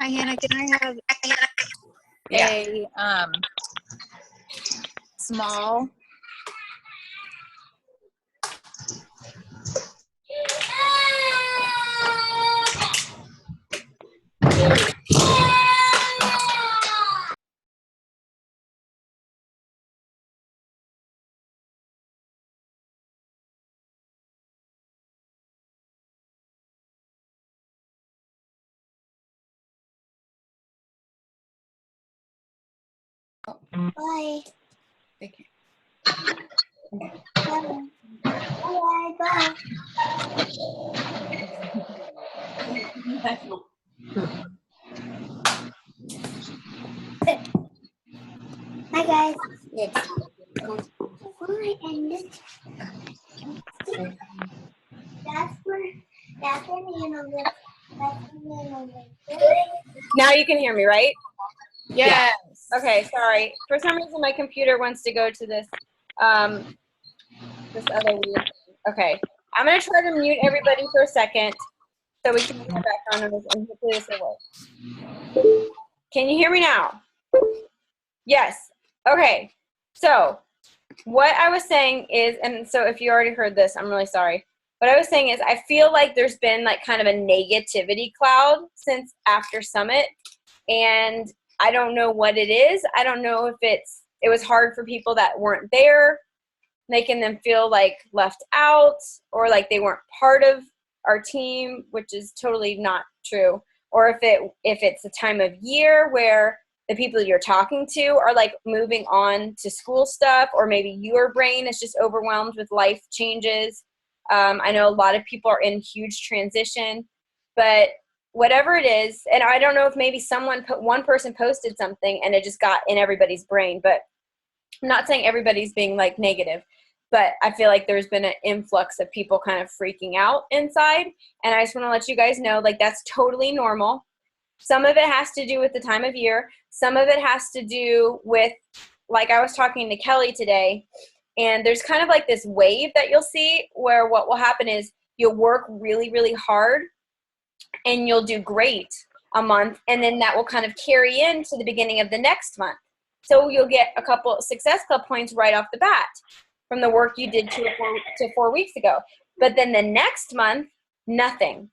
Hi, Hannah. Can I have a small? Bye. Okay. Bye. Bye. Hi guys. Yes. Bye. And this. That's where Nana lives. That's where Nana lives. Now you can hear me, right? Yes. Okay, sorry. For some reason, my computer wants to go to this, this other weird thing. Okay, I'm gonna try to mute everybody for a second so we can hear background noise, and hopefully this will work. Can you hear me now? Yes. Okay. So what I was saying is, and so if you already heard this, I'm really sorry. What I was saying is I feel like there's been like kind of a negativity cloud since after Summit, and I don't know what it is. I don't know if it was hard for people that weren't there, making them feel like left out or like they weren't part of our team, which is totally not true. Or if it's a time of year where the people you're talking to are like moving on to school stuff, or maybe your brain is just overwhelmed with life changes. I know a lot of people are in huge transition, but whatever it is, and I don't know if maybe one person posted something and it just got in everybody's brain, but I'm not saying everybody's being like negative, but I feel like there's been an influx of people kind of freaking out inside. And I just want to let you guys know, like, that's totally normal. Some of it has to do with the time of year. Some of it has to do with, like I was talking to Kelly today, and there's kind of like this wave that you'll see where what will happen is you'll work really, really hard and you'll do great a month, and then that will kind of carry into the beginning of the next month. So you'll get a couple Success Club points right off the bat from the work you did 2 to 4 weeks ago. But then the next month, nothing.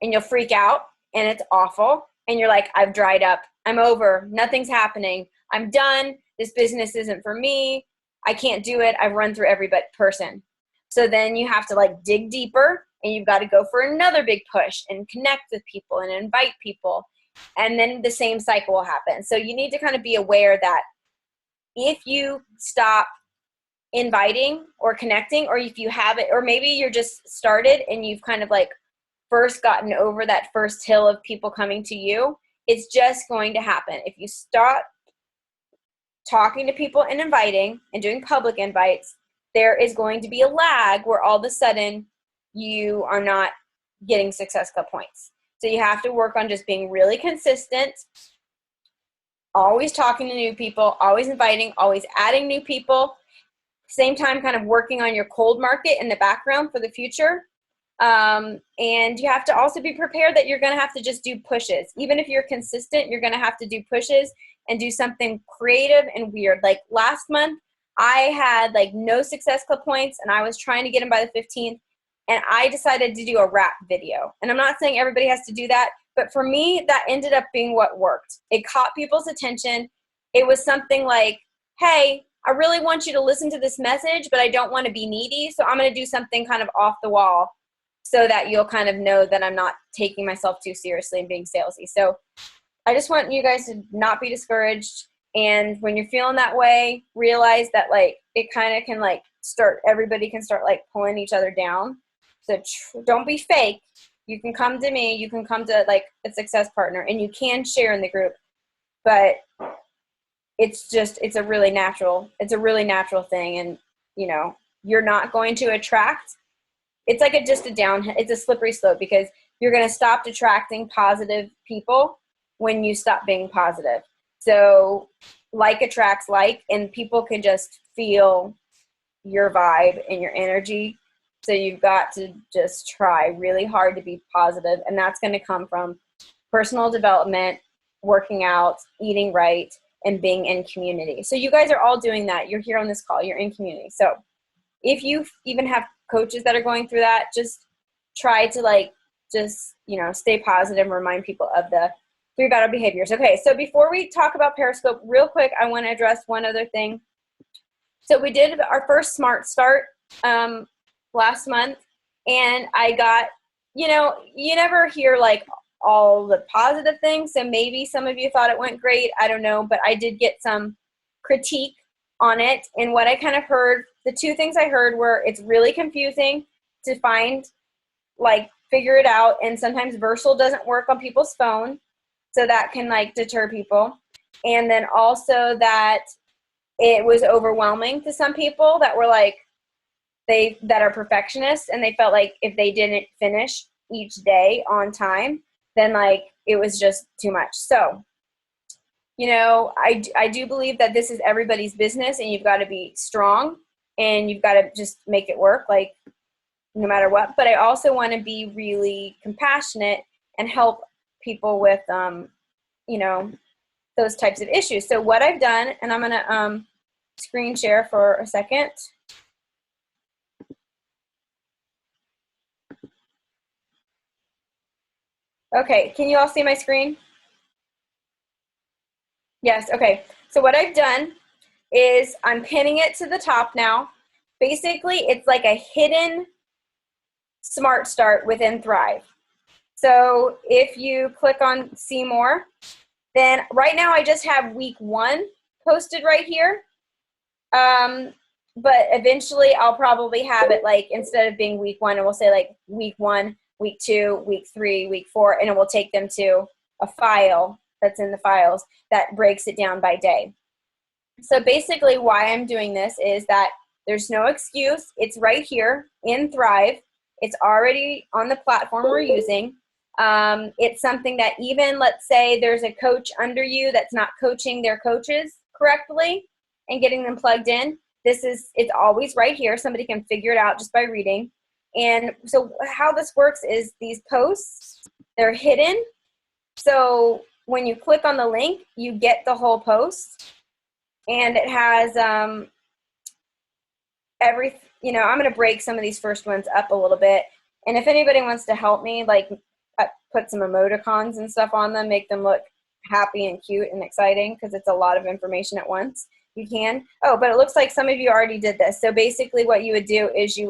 And you'll freak out, and it's awful. And you're like, I've dried up. I'm over. Nothing's happening. I'm done. This business isn't for me. I can't do it. I've run through every person. So then you have to like dig deeper, and you've got to go for another big push and connect with people and invite people. And then the same cycle will happen. So you need to kind of be aware that if you stop inviting or connecting, or if you have it, or maybe you're just started and you've kind of like first gotten over that first hill of people coming to you, it's just going to happen. If you start talking to people and inviting and doing public invites, there is going to be a lag where all of a sudden you are not getting Success Club points. So you have to work on just being really consistent always talking to new people, always inviting, always adding new people. Same time kind of working on your cold market in the background for the future. And you have to also be prepared that you're going to have to just do pushes. Even if you're consistent, you're going to have to do pushes and do something creative and weird. Like last month, I had like no Success Club points and I was trying to get them by the 15th. And I decided to do a rap video. And I'm not saying everybody has to do that, but for me, that ended up being what worked. It caught people's attention. It was something like, hey, I really want you to listen to this message, but I don't want to be needy. So I'm going to do something kind of off the wall so that you'll kind of know that I'm not taking myself too seriously and being salesy. So I just want you guys to not be discouraged. And when you're feeling that way, realize that like it kind of can like everybody can start like pulling each other down. So don't be fake. You can come to me. You can come to like a success partner and you can share in the group, but it's a really natural thing. And you know, you're not going to attract. It's like it's a slippery slope because you're going to stop attracting positive people when you stop being positive. So like attracts like, and people can just feel your vibe and your energy. So you've got to just try really hard to be positive, and that's going to come from personal development, working out, eating right, and being in community. So you guys are all doing that. You're here on this call. You're in community. So if you even have coaches that are going through that, just try to stay positive and remind people of the 3 vital behaviors. Okay, so before we talk about Periscope, real quick, I want to address one other thing. So we did our first Smart Start last month, and I got, you never hear like all the positive things, so maybe some of you thought it went great, I don't know, but I did get some critique on it. And what I kind of heard, the 2 things I heard were it's really confusing to figure it out, and sometimes Versal doesn't work on people's phone, so that can like deter people. And then also that it was overwhelming to some people that were like, that are perfectionists, and they felt like if they didn't finish each day on time, then like it was just too much. So, I do believe that this is everybody's business, and you've got to be strong and you've got to just make it work, like no matter what. But I also want to be really compassionate and help people with, those types of issues. So what I've done, and I'm going to screen share for a second. Okay, can you all see my screen? Yes, okay. So what I've done is I'm pinning it to the top now. Basically, it's like a hidden Smart Start within Thrive. So if you click on See More, then right now I just have week 1 posted right here. But eventually I'll probably have it like, instead of being week 1, it will say like week 1, week 2, week 3, week 4, and it will take them to a file that's in the files that breaks it down by day. So basically why I'm doing this is that there's no excuse. It's right here in Thrive. It's already on the platform we're using. It's something that even, let's say there's a coach under you that's not coaching their coaches correctly and getting them plugged in. It's always right here. Somebody can figure it out just by reading. And so how this works is these posts, they're hidden. So when you click on the link, you get the whole post, and it has I'm going to break some of these first ones up a little bit. And if anybody wants to help me, like put some emoticons and stuff on them, make them look happy and cute and exciting, because it's a lot of information at once, you can. Oh, but it looks like some of you already did this. So basically what you would do is you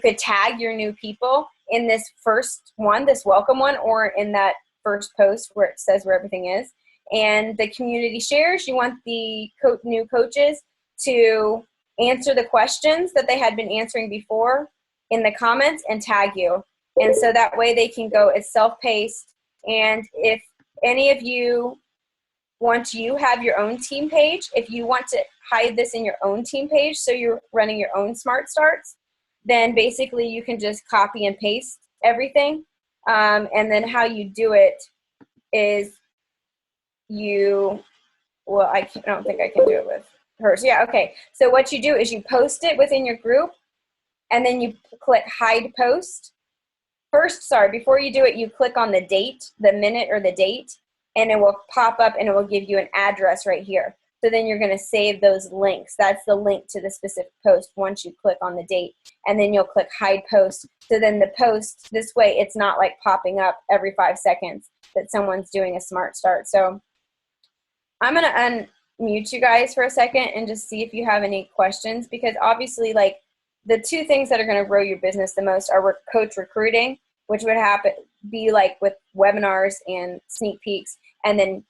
could tag your new people in this first one, this welcome one, or in that first post where it says where everything is. And the community shares, you want the new coaches to answer the questions that they had been answering before in the comments and tag you. And so that way they can go, it's self-paced. And if any of you want to have your own team page, if you want to hide this in your own team page so you're running your own Smart Starts, then basically you can just copy and paste everything. And then how you do it is well, I don't think I can do it with hers. Yeah, okay. So what you do is you post it within your group, and then you click hide post. First, before you do it, you click on the date, the minute or the date, and it will pop up and it will give you an address right here. So then you're going to save those links. That's the link to the specific post once you click on the date. And then you'll click hide post. So then the post, this way it's not like popping up every 5 seconds that someone's doing a smart start. So I'm going to unmute you guys for a second and just see if you have any questions, because obviously like the two things that are going to grow your business the most are coach recruiting, which would be like with webinars and sneak peeks, and then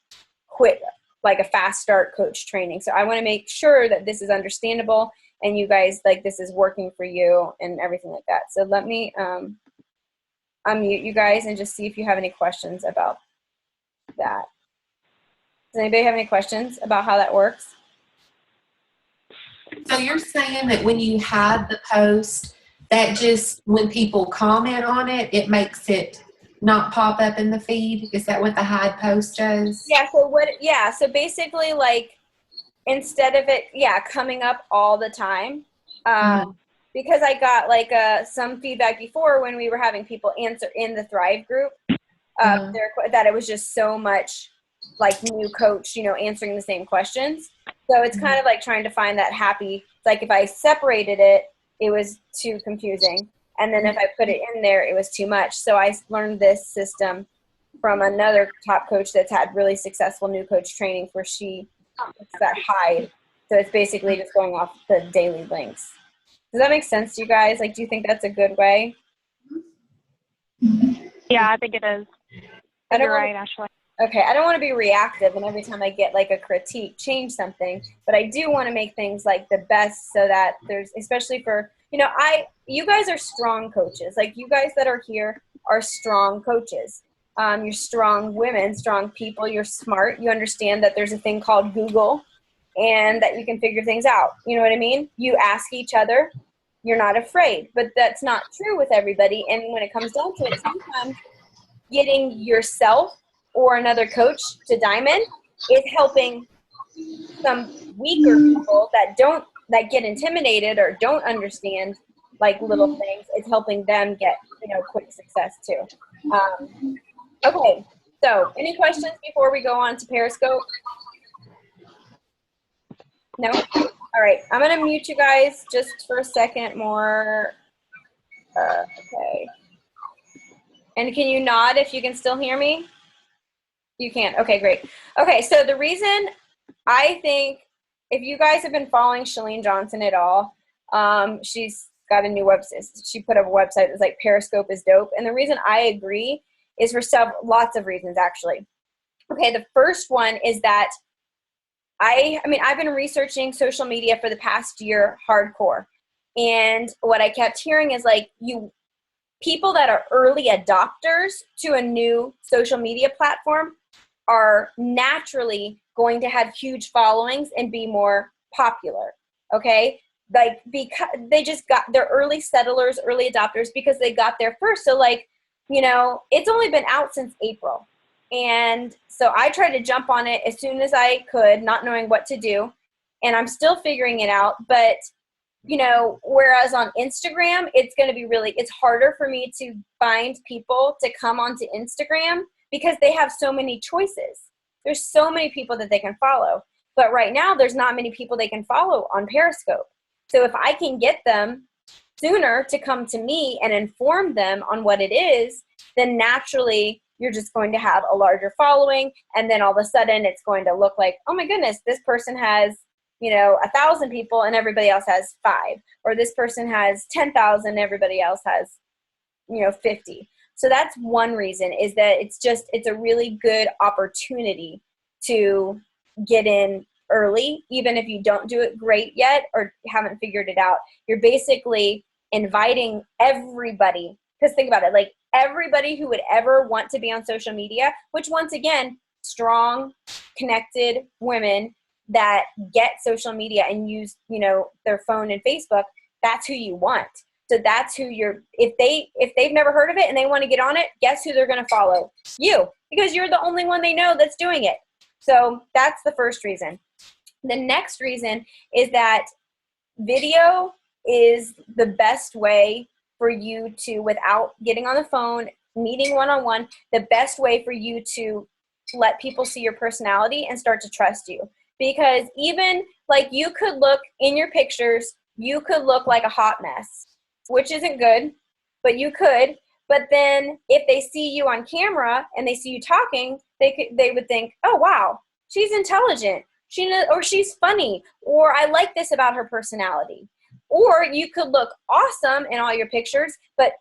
quit like a fast start coach training. So I want to make sure that this is understandable and you guys like this is working for you and everything like that. So let me unmute you guys and just see if you have any questions about that. Does anybody have any questions about how that works? So you're saying that when you hide the post, that just when people comment on it, it makes it not pop up in the feed? Is that what the hide post does? Yeah, so basically like instead of it coming up all the time, because I got like some feedback before when we were having people answer in the Thrive group, that it was just so much like new coach, answering the same questions. So it's kind of like trying to find that happy, like if I separated it, it was too confusing. And then if I put it in there, it was too much. So I learned this system from another top coach that's had really successful new coach training where she puts that hide. So it's basically just going off the daily links. Does that make sense to you guys? Like, do you think that's a good way? Yeah, I think it is. You're right, Ashley. Okay, I don't want to be reactive and every time I get like a critique, change something, but I do want to make things like the best so that there's, especially for, you guys are strong coaches. Like you guys that are here are strong coaches. You're strong women, strong people, you're smart. You understand that there's a thing called Google and that you can figure things out. You know what I mean? You ask each other, you're not afraid, but that's not true with everybody. And when it comes down to it, sometimes getting yourself or another coach to diamond is helping some weaker people that get intimidated or don't understand like little things. It's helping them get, quick success too. Okay, so any questions before we go on to Periscope? No? All right, I'm gonna mute you guys just for a second more. Okay. And can you nod if you can still hear me? You can. Okay, great. Okay, so the reason I think if you guys have been following Chalene Johnson at all, she's got a new website. She put up a website that's like Periscope is dope. And the reason I agree is for lots of reasons, actually. Okay, the first one is that I've been researching social media for the past year hardcore. And what I kept hearing is like people that are early adopters to a new social media platform are naturally going to have huge followings and be more popular, okay? Like, because they just they're early settlers, early adopters because they got there first. So like, it's only been out since April. And so I tried to jump on it as soon as I could, not knowing what to do. And I'm still figuring it out. But, whereas on Instagram, it's going to be it's harder for me to find people to come onto Instagram because they have so many choices. There's so many people that they can follow. But right now, there's not many people they can follow on Periscope. So if I can get them sooner to come to me and inform them on what it is, then naturally you're just going to have a larger following. And then all of a sudden it's going to look like, oh my goodness, this person has, 1,000 people and everybody else has 5. Or this person has 10,000, everybody else has, 50. So that's one reason, is that it's a really good opportunity to get in early, even if you don't do it great yet or haven't figured it out. You're basically inviting everybody, because think about it, like everybody who would ever want to be on social media, which once again, strong, connected women that get social media and use, their phone and Facebook, that's who you want. So that's who if they've never heard of it and they want to get on it, guess who they're going to follow? You, because you're the only one they know that's doing it. So that's the first reason. The next reason is that video is the best way for you to, without getting on the phone, meeting one-on-one, the best way for you to let people see your personality and start to trust you. Because even like you could look in your pictures, you could look like a hot mess, which isn't good, but you could. But then if they see you on camera and they see you talking, they would think, oh, wow, she's intelligent. Or she's funny, or I like this about her personality. Or you could look awesome in all your pictures, but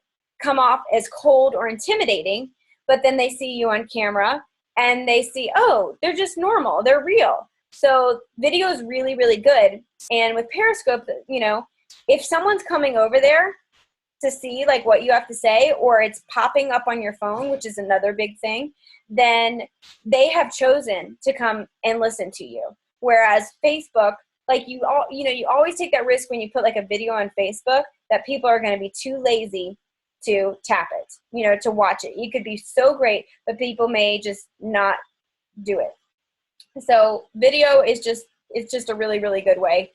come off as cold or intimidating, but then they see you on camera and they see, oh, they're just normal, they're real. So video is really, really good. And with Periscope, you know, if someone's coming over there to see like what you have to say, or it's popping up on your phone, which is another big thing, then they have chosen to come and listen to you. Whereas Facebook, like you always take that risk when you put like a video on Facebook that people are going to be too lazy to tap it, you know, to watch it. You could be so great, but people may just not do it. So video is just a really, really good way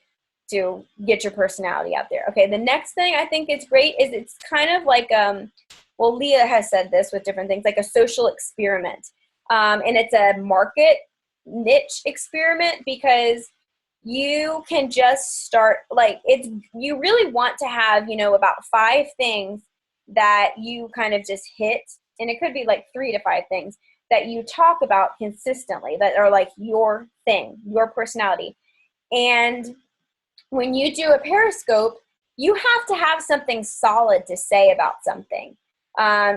to get your personality out there. Okay, the next thing I think is great is it's kind of like, well, Leah has said this with different things, like a social experiment. And it's a market niche experiment because you can just start, like you really want to have, you know, about 5 things that you kind of just hit. And it could be like 3 to 5 things that you talk about consistently that are like your thing, your personality. And when you do a Periscope, you have to have something solid to say about something.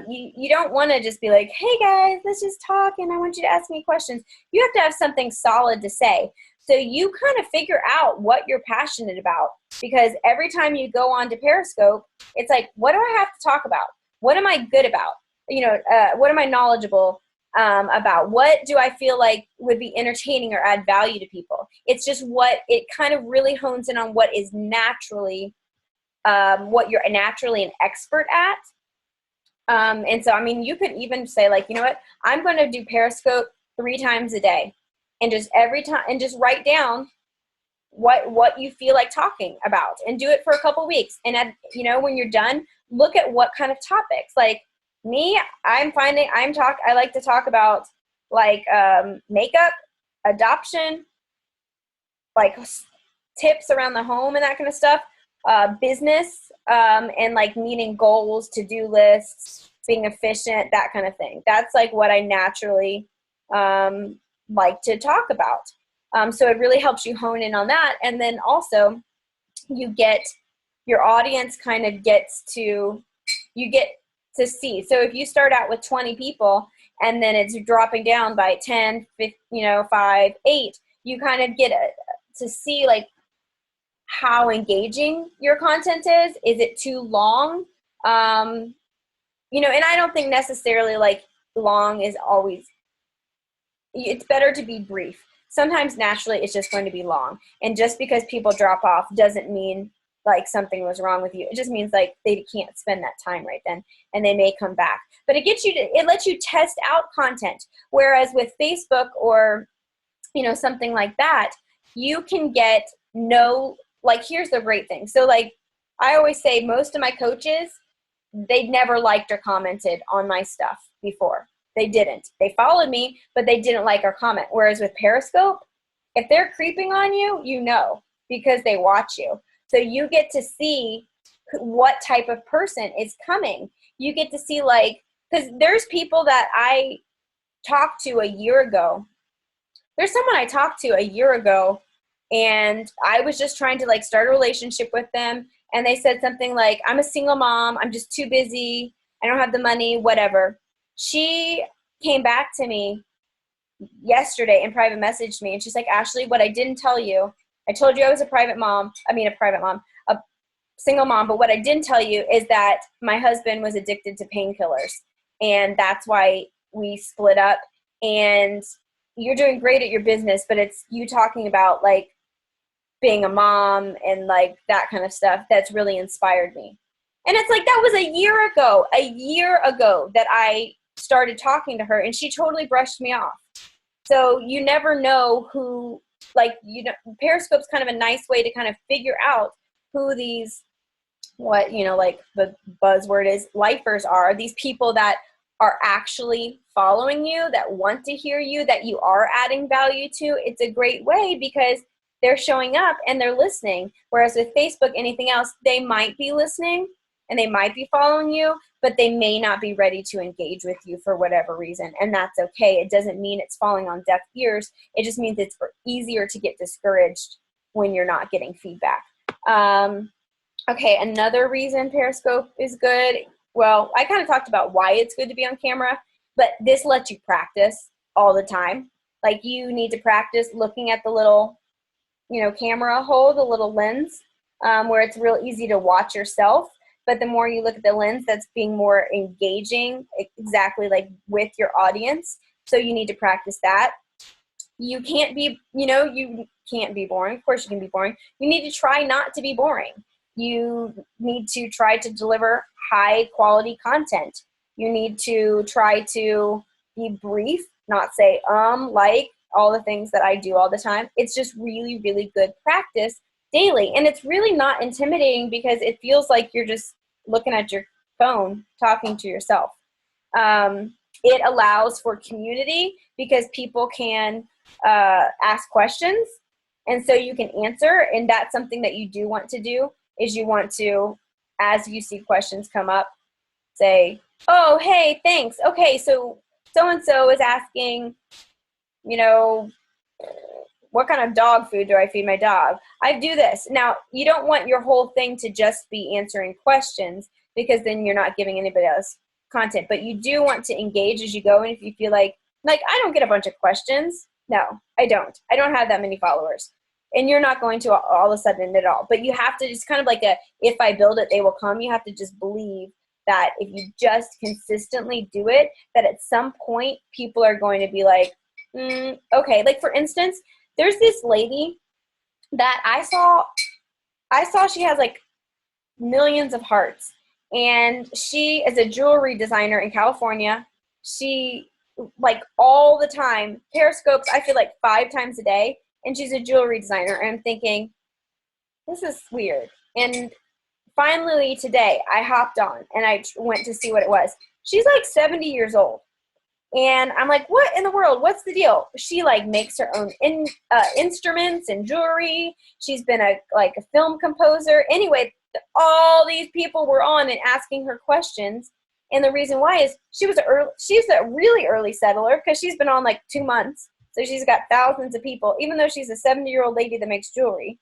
You don't want to just be like, hey guys, let's just talk and I want you to ask me questions. You have to have something solid to say. So you kind of figure out what you're passionate about, because every time you go on to Periscope, it's like, what do I have to talk about? What am I good about? You know, what am I knowledgeable about? What do I feel like would be entertaining or add value to people? It's just what it kind of really hones in on what is naturally, what you're naturally an expert at. And so, I mean, you could even say like, you know what, I'm going to do Periscope 3 times a day, and just every time, and just write down what you feel like talking about, and do it for a couple weeks. And you know, when you're done, look at what kind of topics. Like me, I like to talk about like makeup, adoption, like tips around the home and that kind of stuff, business, and like meeting goals, to-do lists, being efficient, that kind of thing. That's like what I naturally like to talk about. So it really helps you hone in on that. And then also you get, your audience kind of gets to, you get to see. So if you start out with 20 people and then it's dropping down by 10, 15, 5, 8, you kind of get to see like how engaging your content is. Is it too long? And I don't think necessarily like long is always, it's better to be brief. Sometimes naturally it's just going to be long. And just because people drop off doesn't mean like something was wrong with you. It just means like they can't spend that time right then, and they may come back. But it lets you test out content. Whereas with Facebook or, something like that, you can get like, here's the great thing. So like I always say, most of my coaches, they never liked or commented on my stuff before. They didn't. They followed me, but they didn't like or comment. Whereas with Periscope, if they're creeping on you, because they watch you. So you get to see what type of person is coming. You get to see like, because there's people that I talked to a year ago. There's someone I talked to a year ago, and I was just trying to like start a relationship with them. And they said something like, I'm a single mom. I'm just too busy. I don't have the money, whatever. She came back to me yesterday and private messaged me. And she's like, Ashley, what I didn't tell you, I told you I was a single mom. But what I didn't tell you is that my husband was addicted to painkillers. And that's why we split up. And you're doing great at your business, but it's you talking about like being a mom and like that kind of stuff that's really inspired me. And it's like, that was a year ago that I started talking to her, and she totally brushed me off. So you never know who, like, Periscope's kind of a nice way to kind of figure out who these, what, like the buzzword is, lifers are, these people that are actually following you, that want to hear you, that you are adding value to. It's a great way because they're showing up and they're listening. Whereas with Facebook, anything else, they might be listening and they might be following you, but they may not be ready to engage with you for whatever reason. And that's okay. It doesn't mean it's falling on deaf ears. It just means it's easier to get discouraged when you're not getting feedback. Okay, another reason Periscope is good. Well, I kind of talked about why it's good to be on camera, but this lets you practice all the time. Like, you need to practice looking at the little, camera hole, the little lens, where it's real easy to watch yourself. But the more you look at the lens, that's being more engaging, exactly like with your audience. So you need to practice that. You can't be, you can't be boring. Of course you can be boring. You need to try not to be boring. You need to try to deliver high quality content. You need to try to be brief, not say, like all the things that I do all the time. It's just really, really good practice daily. And it's really not intimidating because it feels like you're just looking at your phone, talking to yourself. It allows for community because people can ask questions, and so you can answer. And that's something that you do want to do, is you want to, as you see questions come up, say, oh, hey, thanks. Okay, so so-and-so is asking, what kind of dog food do I feed my dog? I do this. Now, you don't want your whole thing to just be answering questions, because then you're not giving anybody else content. But you do want to engage as you go. And if you feel like I don't get a bunch of questions. No, I don't. I don't have that many followers. And you're not going to all of a sudden at all. But you have to just kind of like if I build it, they will come. You have to just believe that if you just consistently do it, that at some point people are going to be like, okay. Like, for instance, there's this lady that I saw she has like millions of hearts. And she is a jewelry designer in California. She, like, all the time, Periscopes, I feel like 5 times a day. And she's a jewelry designer. And I'm thinking, this is weird. And finally today, I hopped on and I went to see what it was. She's like 70 years old. And I'm like, what in the world? What's the deal? She like makes her own instruments and jewelry. She's been a film composer. Anyway, all these people were on and asking her questions. And the reason why is she's a really early settler, because she's been on like 2 months. So she's got thousands of people, even though she's a 70-year-old lady that makes jewelry.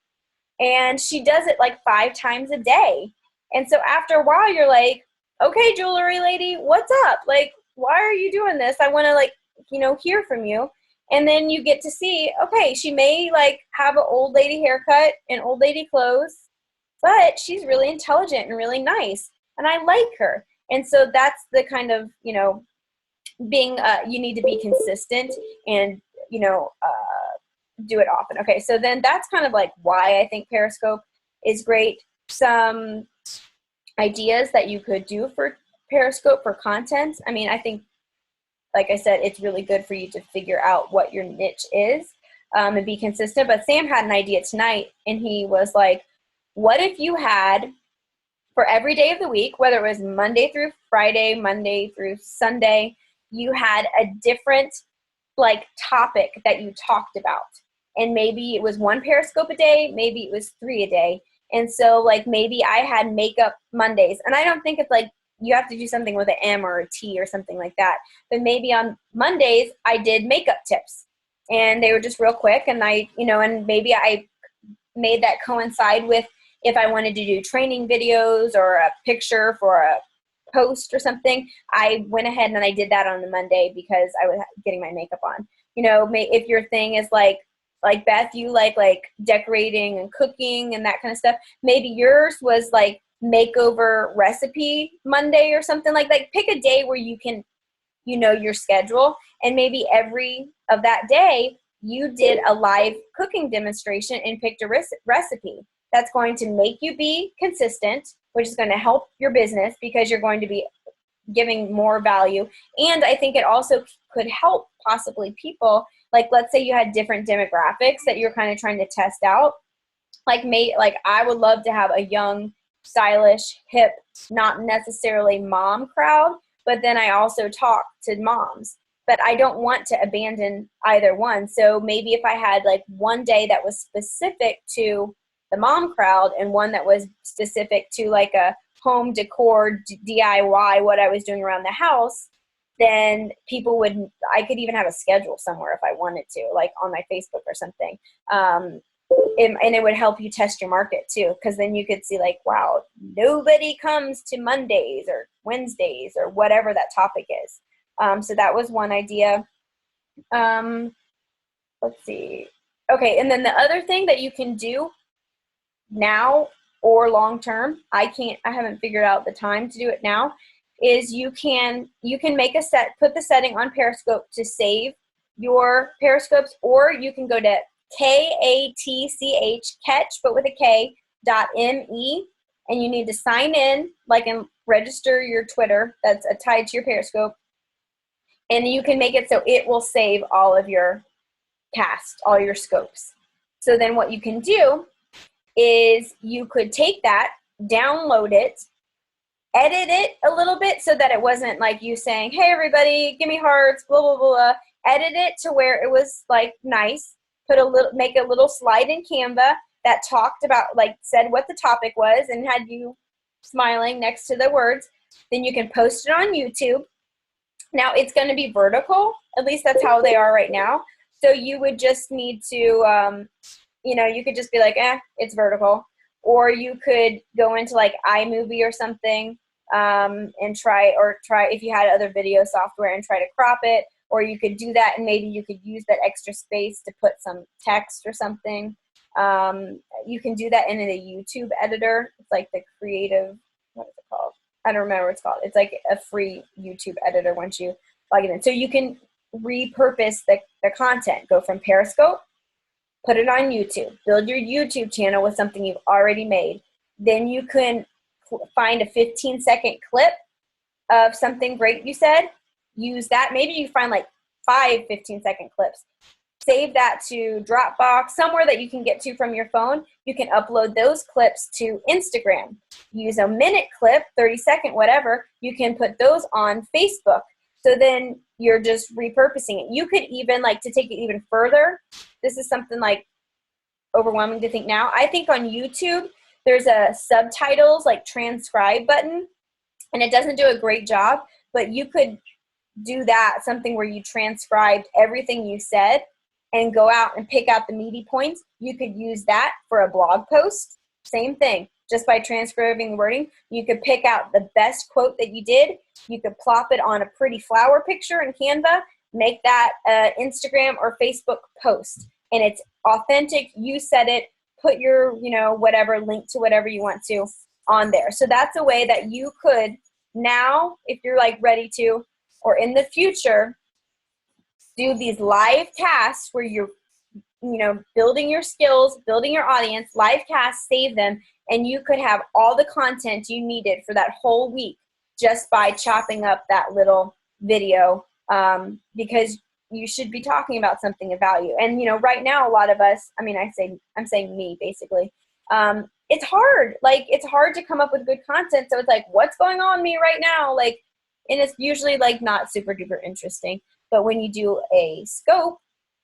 And she does it like 5 times a day. And so after a while, you're like, okay, jewelry lady, what's up? Like, why are you doing this? I want to hear from you. And then you get to see, okay, she may have an old lady haircut and old lady clothes, but she's really intelligent and really nice. And I like her. And so that's the kind of, being, you need to be consistent and, do it often. Okay. So then that's kind of like why I think Periscope is great. Some ideas that you could do for Periscope for content. I mean, I think, like I said, it's really good for you to figure out what your niche is and be consistent. But Sam had an idea tonight, and he was like, what if you had, for every day of the week, whether it was Monday through Friday, Monday through Sunday, you had a different topic that you talked about. And maybe it was 1 Periscope a day, maybe it was 3 a day. And so maybe I had makeup Mondays, and I don't think it's you have to do something with an M or a T or something like that. But maybe on Mondays I did makeup tips, and they were just real quick. And and maybe I made that coincide with if I wanted to do training videos or a picture for a post or something. I went ahead and I did that on the Monday because I was getting my makeup on. If your thing is like Beth, you like decorating and cooking and that kind of stuff, maybe yours was makeover recipe Monday or something like that. Pick a day where you can, your schedule, and maybe every of that day you did a live cooking demonstration and picked a recipe. That's going to make you be consistent, which is going to help your business because you're going to be giving more value. And I think it also could help possibly people like let's say you had different demographics that you're kind of trying to test out. Like I would love to have a young, stylish, hip, not necessarily mom crowd, but then I also talk to moms. But I don't want to abandon either one. So maybe if I had like one day that was specific to the mom crowd and one that was specific to like a home decor DIY, what I was doing around the house, then I could even have a schedule somewhere if I wanted to, like on my Facebook or something. And it would help you test your market too, because then you could see like, wow, nobody comes to Mondays or Wednesdays or whatever that topic is. So that was one idea. Let's see. Okay, and then the other thing that you can do now or long term, I haven't figured out the time to do it now, is you can make put the setting on Periscope to save your Periscopes, or you can go to KATCH, catch, but with a K, .me, and you need to sign in, and register your Twitter that's tied to your Periscope, and you can make it so it will save all of your all your scopes. So then what you can do is you could take that, download it, edit it a little bit so that it wasn't like you saying, hey everybody, give me hearts, blah, blah, blah. Edit it to where it was like nice, make a little slide in Canva that talked about, said what the topic was and had you smiling next to the words. Then you can post it on YouTube. Now it's going to be vertical, at least that's how they are right now. So you would just need to, you could just be like, it's vertical. Or you could go into like iMovie or something and try if you had other video software and try to crop it. Or you could do that and maybe you could use that extra space to put some text or something. You can do that in a YouTube editor. It's like the creative, what is it called? I don't remember what it's called. It's like a free YouTube editor once you log it in. So you can repurpose the content. Go from Periscope, put it on YouTube, build your YouTube channel with something you've already made. Then you can find a 15-second clip of something great you said. Use that. Maybe you find like 5 15-second clips. Save that to Dropbox, somewhere that you can get to from your phone. You can upload those clips to Instagram. Use a minute clip, 30-second, whatever. You can put those on Facebook. So then you're just repurposing it. You could even, to take it even further, this is something overwhelming to think now. I think on YouTube, there's a subtitles, transcribe button, and it doesn't do a great job, but you could do that, something where you transcribed everything you said and go out and pick out the meaty points. You could use that for a blog post. Same thing, just by transcribing the wording. You could pick out the best quote that you did. You could plop it on a pretty flower picture in Canva, make that Instagram or Facebook post. And it's authentic. You said it. Put your, whatever, link to whatever you want to on there. So that's a way that you could now, if you're ready to, or in the future, do these live casts where you're, building your skills, building your audience, live casts, save them, and you could have all the content you needed for that whole week just by chopping up that little video, because you should be talking about something of value. And, right now, a lot of us, I'm saying me, basically, it's hard. It's hard to come up with good content. So it's what's going on with me right now? And it's usually not super duper interesting. But when you do a scope,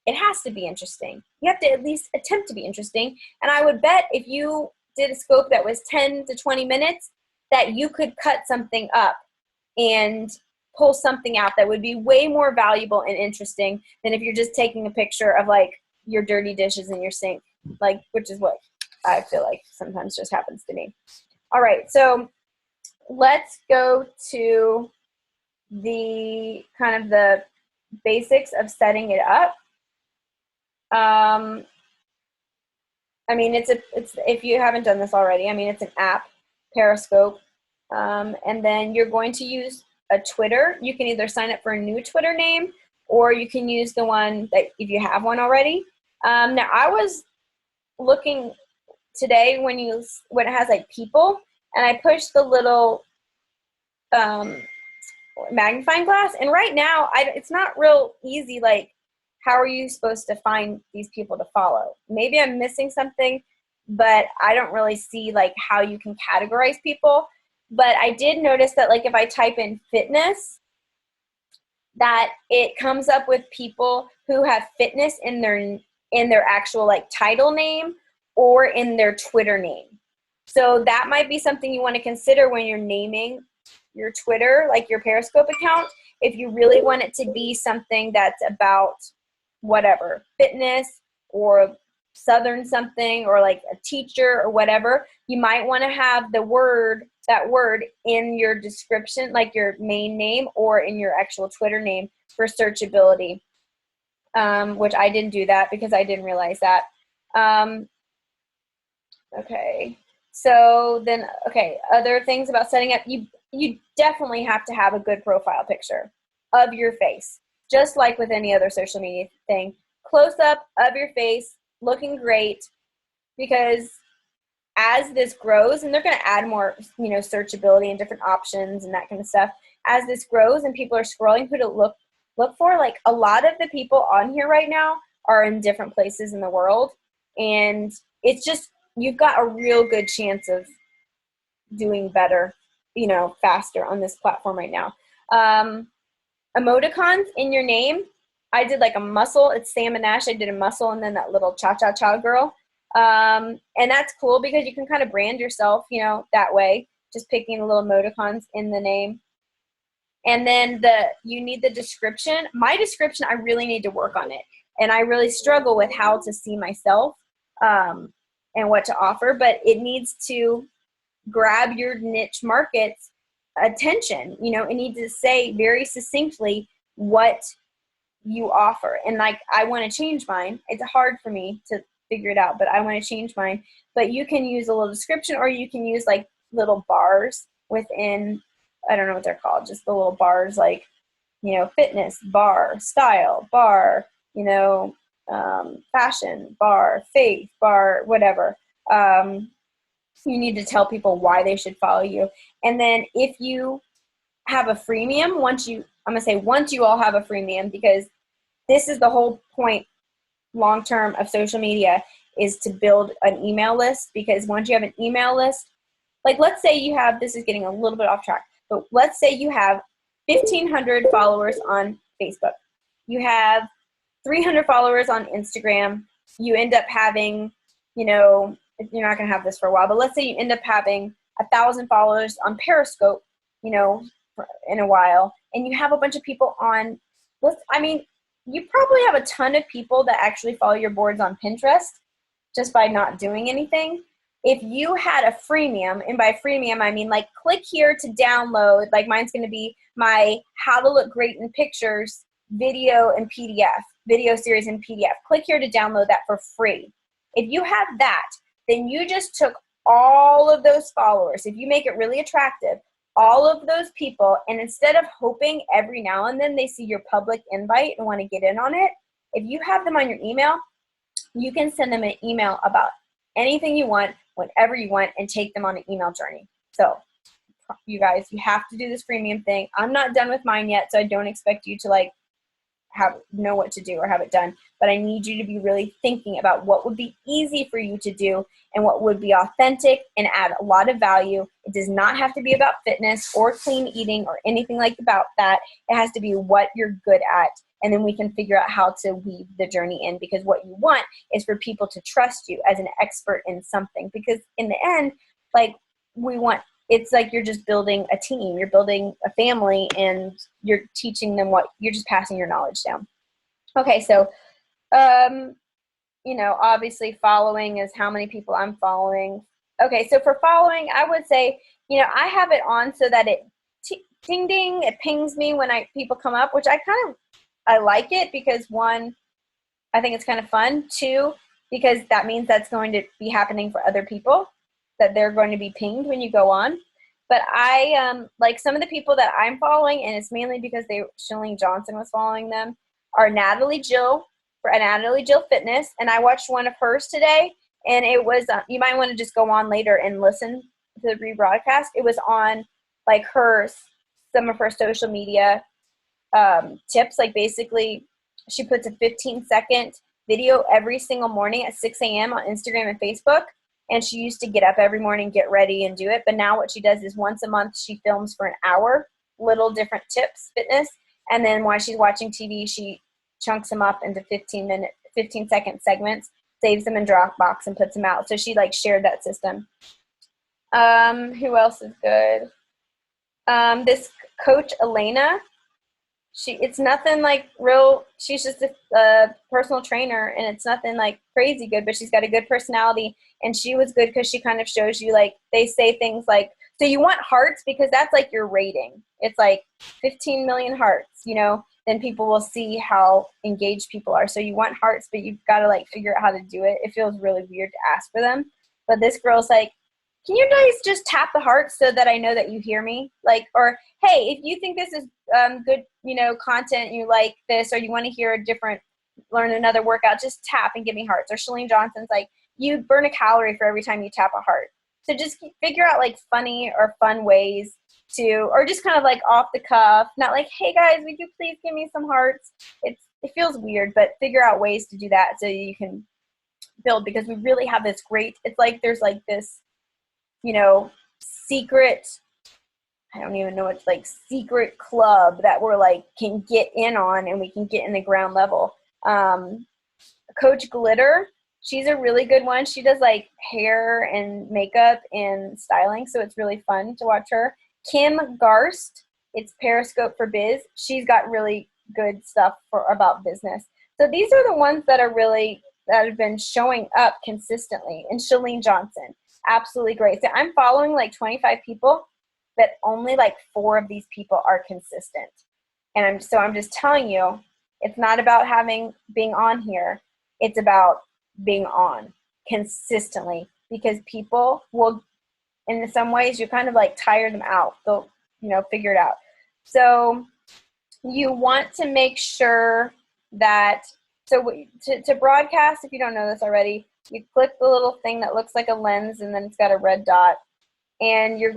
it has to be interesting. You have to at least attempt to be interesting. And I would bet if you did a scope that was 10 to 20 minutes, that you could cut something up and pull something out that would be way more valuable and interesting than if you're just taking a picture of your dirty dishes in your sink, which is what I feel like sometimes just happens to me. All right, so let's go to the kind of the basics of setting it up. It's if you haven't done this already, it's an app, Periscope, and then you're going to use a Twitter. You can either sign up for a new Twitter name, or you can use the one that if you have one already. Now I was looking today when it has people, and I pushed the little magnifying glass, and right now it's not real easy how are you supposed to find these people to follow? Maybe I'm missing something, but I don't really see like how you can categorize people. But I did notice that like if I type in fitness, that it comes up with people who have fitness in their actual like title name or in their Twitter name. So that might be something you want to consider when you're naming your Twitter, like your Periscope account. If you really want it to be something that's about whatever, fitness or Southern something or like a teacher or whatever, you might want to have that word in your description, like your main name or in your actual Twitter name for searchability, which I didn't do that because I didn't realize that. Okay. So then, other things about setting up, you definitely have to have a good profile picture of your face, just like with any other social media thing. Close up of your face, looking great, because as this grows, and they're going to add more, searchability and different options and that kind of stuff. As this grows and people are scrolling, who to look for, like a lot of the people on here right now are in different places in the world, and it's just, you've got a real good chance of doing better, faster on this platform right now. Emoticons in your name. I did like a muscle. It's Sam and Ash. I did a muscle and then that little cha-cha-cha girl. And that's cool because you can kind of brand yourself, that way, just picking the little emoticons in the name. And then you need the description. My description, I really need to work on it. And I really struggle with how to see myself and what to offer, but it needs to grab your niche market's attention. It needs to say very succinctly what you offer. And like, I want to change mine. It's hard for me to figure it out, but I want to change mine. But you can use a little description, or you can use like little bars within, I don't know what they're called, just the little bars, like, fitness bar, style bar, fashion bar, faith bar, whatever. You need to tell people why they should follow you. And then if you have a freemium, once you all have a freemium, because this is the whole point long-term of social media, is to build an email list. Because once you have an email list, like let's say you have, this is getting a little bit off track, but let's say you have 1,500 followers on Facebook. You have 300 followers on Instagram. You end up having, you're not going to have this for a while, but let's say you end up having 1,000 followers on Periscope, in a while, and you have a bunch of people on, you probably have a ton of people that actually follow your boards on Pinterest just by not doing anything. If you had a freemium, and by freemium, I mean like click here to download, like mine's going to be my How to Look Great in Pictures video series in PDF. Click here to download that for free. If you have that, then you just took all of those followers. If you make it really attractive, all of those people, and instead of hoping every now and then they see your public invite and want to get in on it, if you have them on your email, you can send them an email about anything you want, whenever you want, and take them on an email journey. So you guys, you have to do this freemium thing. I'm not done with mine yet, so I don't expect you to like know what to do or have it done, but I need you to be really thinking about what would be easy for you to do and what would be authentic and add a lot of value. It does not have to be about fitness or clean eating or anything like about that. It has to be what you're good at, and then we can figure out how to weave the journey in, because what you want is for people to trust you as an expert in something, because in the end, like it's like you're just building a team, you're building a family, and you're teaching them you're just passing your knowledge down. Okay, so, obviously following is how many people I'm following. Okay, so for following, I would say, I have it on so that it ding ding, it pings me when people come up, which I like it because one, I think it's kind of fun. Two, because that means that's going to be happening for other people, that they're going to be pinged when you go on. But I like some of the people that I'm following, and it's mainly because Shalene Johnson was following them, are Natalie Jill Fitness, and I watched one of hers today, and it was you might want to just go on later and listen to the rebroadcast. It was on like some of her social media tips, like basically she puts a 15-second video every single morning at 6 a.m. on Instagram and Facebook. And she used to get up every morning, get ready, and do it. But now what she does is once a month, she films for an hour, little different tips, fitness. And then while she's watching TV, she chunks them up into 15-second segments, saves them in Dropbox, and puts them out. So she like shared that system. Who else is good? This coach, Elena, it's nothing like real, she's just a personal trainer, and it's nothing like crazy good, but she's got a good personality, and she was good because she kind of shows you, like, they say things like, so you want hearts because that's like your rating. It's like 15 million hearts, you know, then people will see how engaged people are. So you want hearts, but you've got to like figure out how to do it. It feels really weird to ask for them. But this girl's like, can you guys just tap the hearts so that I know that you hear me? Like, or, hey, if you think this is good, you know, content, you like this, or you want to hear a different, learn another workout, just tap and give me hearts. Or Shalene Johnson's like, you burn a calorie for every time you tap a heart. So just figure out like funny or fun ways to, or just kind of like off the cuff, not like, hey guys, would you please give me some hearts? It feels weird, but figure out ways to do that so you can build, because we really have this great, it's like there's like this, you know, secret, I don't even know, it's like secret club that we're like can get in on, and we can get in the ground level. Coach Glitter, she's a really good one. She does like hair and makeup and styling, so it's really fun to watch her. Kim Garst, it's Periscope for Biz. She's got really good stuff about business. So these are the ones that have been showing up consistently. And Shalene Johnson, absolutely great. So I'm following like 25 people, but only like 4 of these people are consistent. And I'm just telling you, it's not about being on here. It's about being on consistently, because people will, in some ways, you kind of like tire them out. They'll, you know, figure it out. So you want to make sure that, to broadcast, if you don't know this already, you click the little thing that looks like a lens, and then it's got a red dot, and you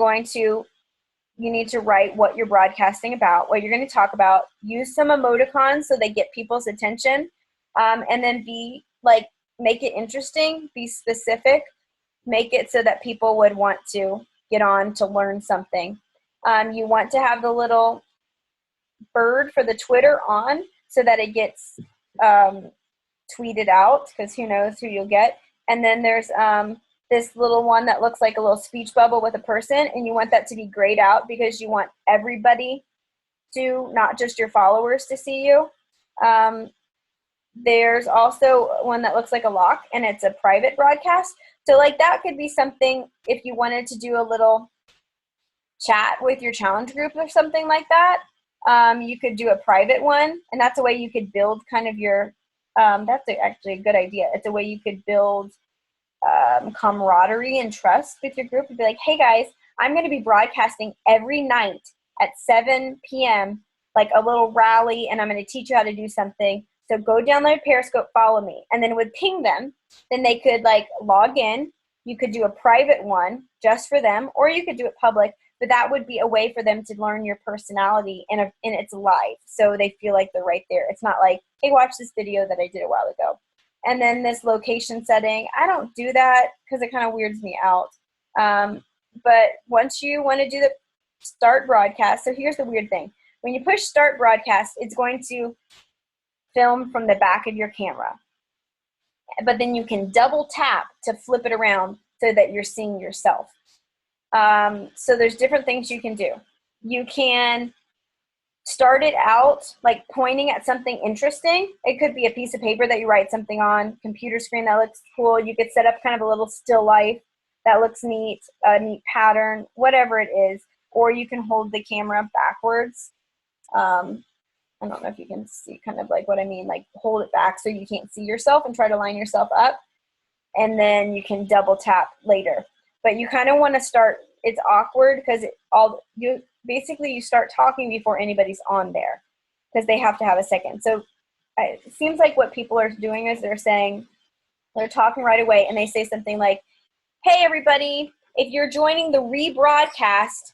need to write what you're broadcasting about, what you're going to talk about, use some emoticons so they get people's attention, and then make it interesting, be specific, make it so that people would want to get on to learn something. You want to have the little bird for the Twitter on so that it gets tweeted out, because who knows who you'll get. And then there's this little one that looks like a little speech bubble with a person, and you want that to be grayed out because you want everybody to, not just your followers, to see you. There's also one that looks like a lock, and it's a private broadcast. So like that could be something if you wanted to do a little chat with your challenge group or something like that. You could do a private one, and that's a way you could build kind of your, actually a good idea. It's a way you could build camaraderie and trust with your group, and be like, hey guys, I'm going to be broadcasting every night at 7 p.m., like a little rally, and I'm going to teach you how to do something. So go download Periscope, follow me. And then it would ping them. Then they could like log in. You could do a private one just for them, or you could do it public, but that would be a way for them to learn your personality, and it's live. So they feel like they're right there. It's not like, hey, watch this video that I did a while ago. And then this location setting, I don't do that because it kind of weirds me out. But once you want to do the start broadcast, so here's the weird thing. When you push start broadcast, it's going to film from the back of your camera. But then you can double tap to flip it around so that you're seeing yourself. So there's different things you can do. You can start it out like pointing at something interesting. It could be a piece of paper that you write something on, computer screen that looks cool. You could set up kind of a little still life that looks neat, a neat pattern, whatever it is. Or you can hold the camera backwards. I don't know if you can see kind of like what I mean, like hold it back so you can't see yourself and try to line yourself up. And then you can double tap later. But you kind of want to start, it's awkward because you start talking before anybody's on there, because they have to have a second. So it seems like what people are doing is they're talking right away, and they say something like, hey everybody, if you're joining the rebroadcast,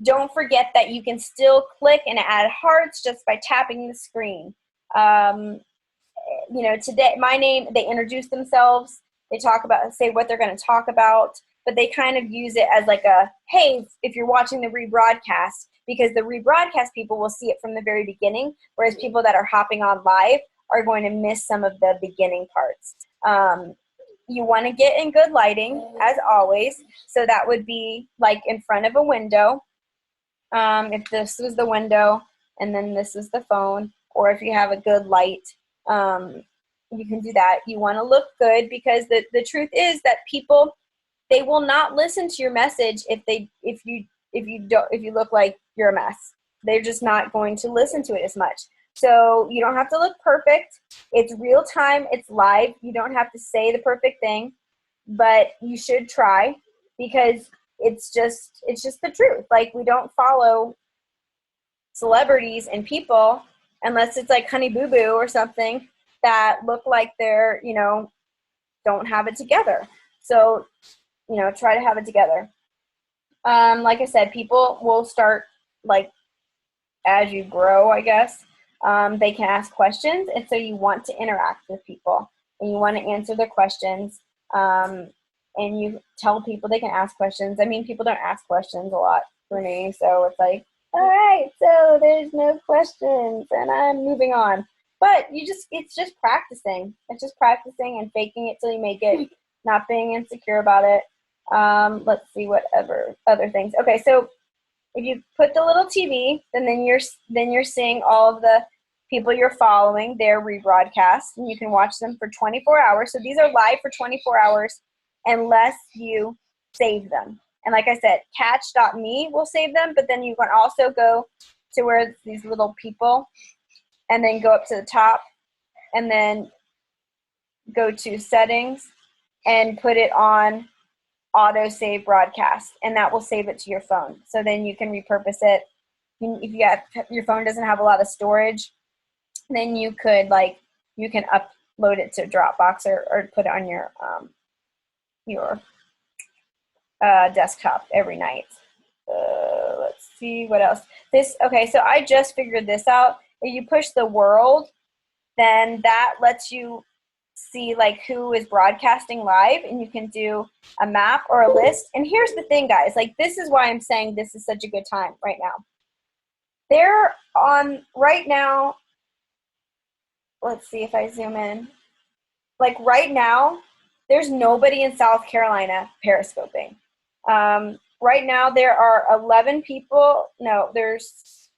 don't forget that you can still click and add hearts just by tapping the screen. You know, today, my name, they introduce themselves. They talk about, say what they're going to talk about, but they kind of use it as like a, hey, if you're watching the rebroadcast, because the rebroadcast people will see it from the very beginning, whereas people that are hopping on live are going to miss some of the beginning parts. You want to get in good lighting, as always. So that would be like in front of a window. If this was the window and then this is the phone, or if you have a good light, you can do that. You want to look good, because the truth is that people, they will not listen to your message if you look like you're a mess. They're just not going to listen to it as much. So you don't have to look perfect. It's real time. It's live. You don't have to say the perfect thing, but you should try, because it's just the truth. Like, we don't follow celebrities and people unless it's like Honey Boo Boo or something that look like they're, you know, don't have it together. So, you know, try to have it together. Like I said, people will start, like, as you grow, I guess, they can ask questions. And so you want to interact with people and you want to answer their questions. And you tell people they can ask questions. I mean, people don't ask questions a lot for me. So it's like, all right, so there's no questions and I'm moving on. But it's just practicing. It's just practicing and faking it till you make it, not being insecure about it. Let's see what other things. Okay, so if you put the little TV, then you're seeing all of the people you're following, their rebroadcasts, and you can watch them for 24 hours. So these are live for 24 hours unless you save them. And like I said, catch.me will save them, but then you can also go to where these little people and then go up to the top and then go to settings and put it on auto save broadcast, and that will save it to your phone. So then you can repurpose it. If your phone doesn't have a lot of storage, then you can upload it to Dropbox or put it on your desktop every night. Let's see what else. So I just figured this out. If you push the world, then that lets you see like who is broadcasting live, and you can do a map or a list. And here's the thing, guys, like, this is why I'm saying this is such a good time right now. They're on right now. Let's see if I zoom in. Like, right now, there's nobody in South Carolina periscoping. Right now there are 11 people. No, there's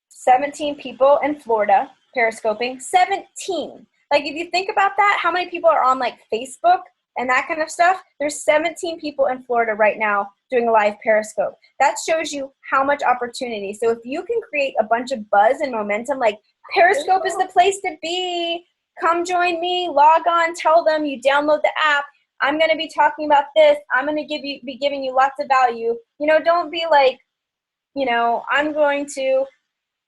17 people in Florida periscoping. 17. Like, if you think about that, how many people are on like Facebook and that kind of stuff? There's 17 people in Florida right now doing a live Periscope. That shows you how much opportunity. So if you can create a bunch of buzz and momentum, like, Periscope is the place to be. Come join me, log on, tell them you download the app. I'm going to be talking about this. I'm going to be giving you lots of value. You know, don't be like, you know, I'm going to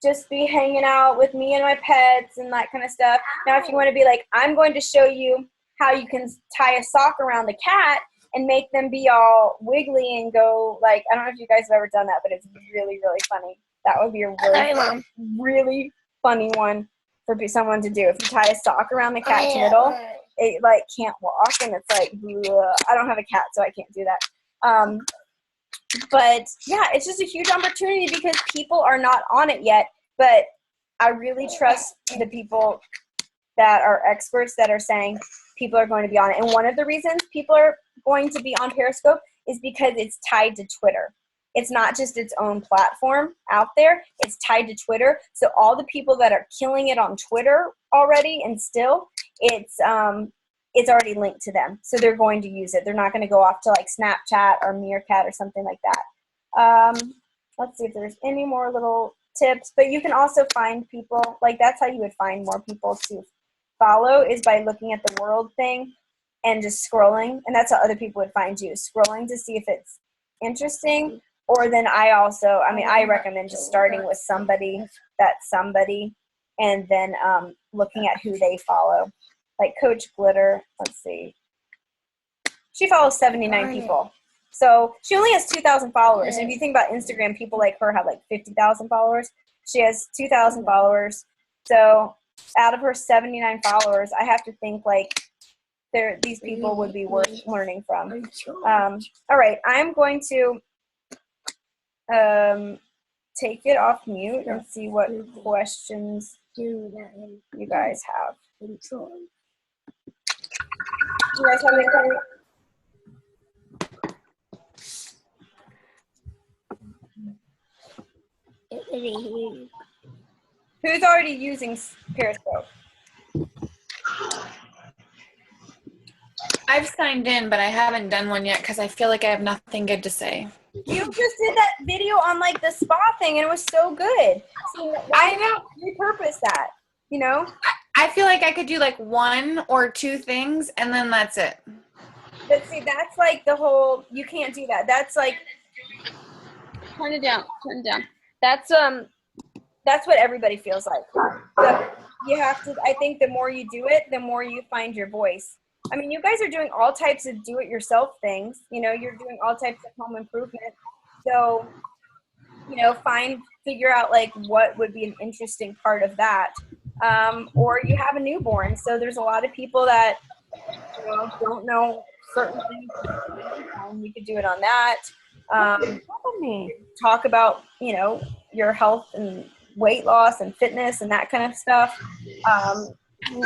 just be hanging out with me and my pets and that kind of stuff. Now, if you want to be like, I'm going to show you how you can tie a sock around the cat and make them be all wiggly and go like, I don't know if you guys have ever done that, but it's really, really funny. That would be a really funny one for someone to do. If you tie a sock around the cat's middle, it like can't walk, and it's like, ugh. I don't have a cat, so I can't do that. But yeah, it's just a huge opportunity because people are not on it yet. But I really trust the people that are experts that are saying people are going to be on it. And one of the reasons people are going to be on Periscope is because it's tied to Twitter. It's not just its own platform out there. It's tied to Twitter. So all the people that are killing it on Twitter already, and still, it's already linked to them. So they're going to use it. They're not going to go off to like Snapchat or Meerkat or something like that. Let's see if there's any more little tips. But you can also find people, like, that's how you would find more people to follow, is by looking at the world thing and just scrolling. And that's how other people would find you, scrolling to see if it's interesting. Or then I recommend just starting with somebody, and then looking at who they follow. Like Coach Glitter, let's see. She follows 79 people. So she only has 2,000 followers. And if you think about Instagram, people like her have like 50,000 followers. She has 2,000 followers. So out of her 79 followers, I have to think like these people would be worth learning from. All right, I'm going to take it off mute and see what questions you guys have. Do you guys have any questions? Who's already using Periscope? I've signed in, but I haven't done one yet because I feel like I have nothing good to say. You just did that video on like the spa thing and it was so good. So I know. Repurpose that, you know? I feel like I could do like 1 or 2 things and then that's it. But see, that's like the whole, you can't do that. That's like, turn it down. That's what everybody feels like. So you have to, I think the more you do it, the more you find your voice. I mean, you guys are doing all types of do-it-yourself things. You know, you're doing all types of home improvement. So, you know, figure out like what would be an interesting part of that. Or you have a newborn. So there's a lot of people that, you know, don't know certain things. You could do it on that. Talk about, you know, your health and weight loss and fitness and that kind of stuff. You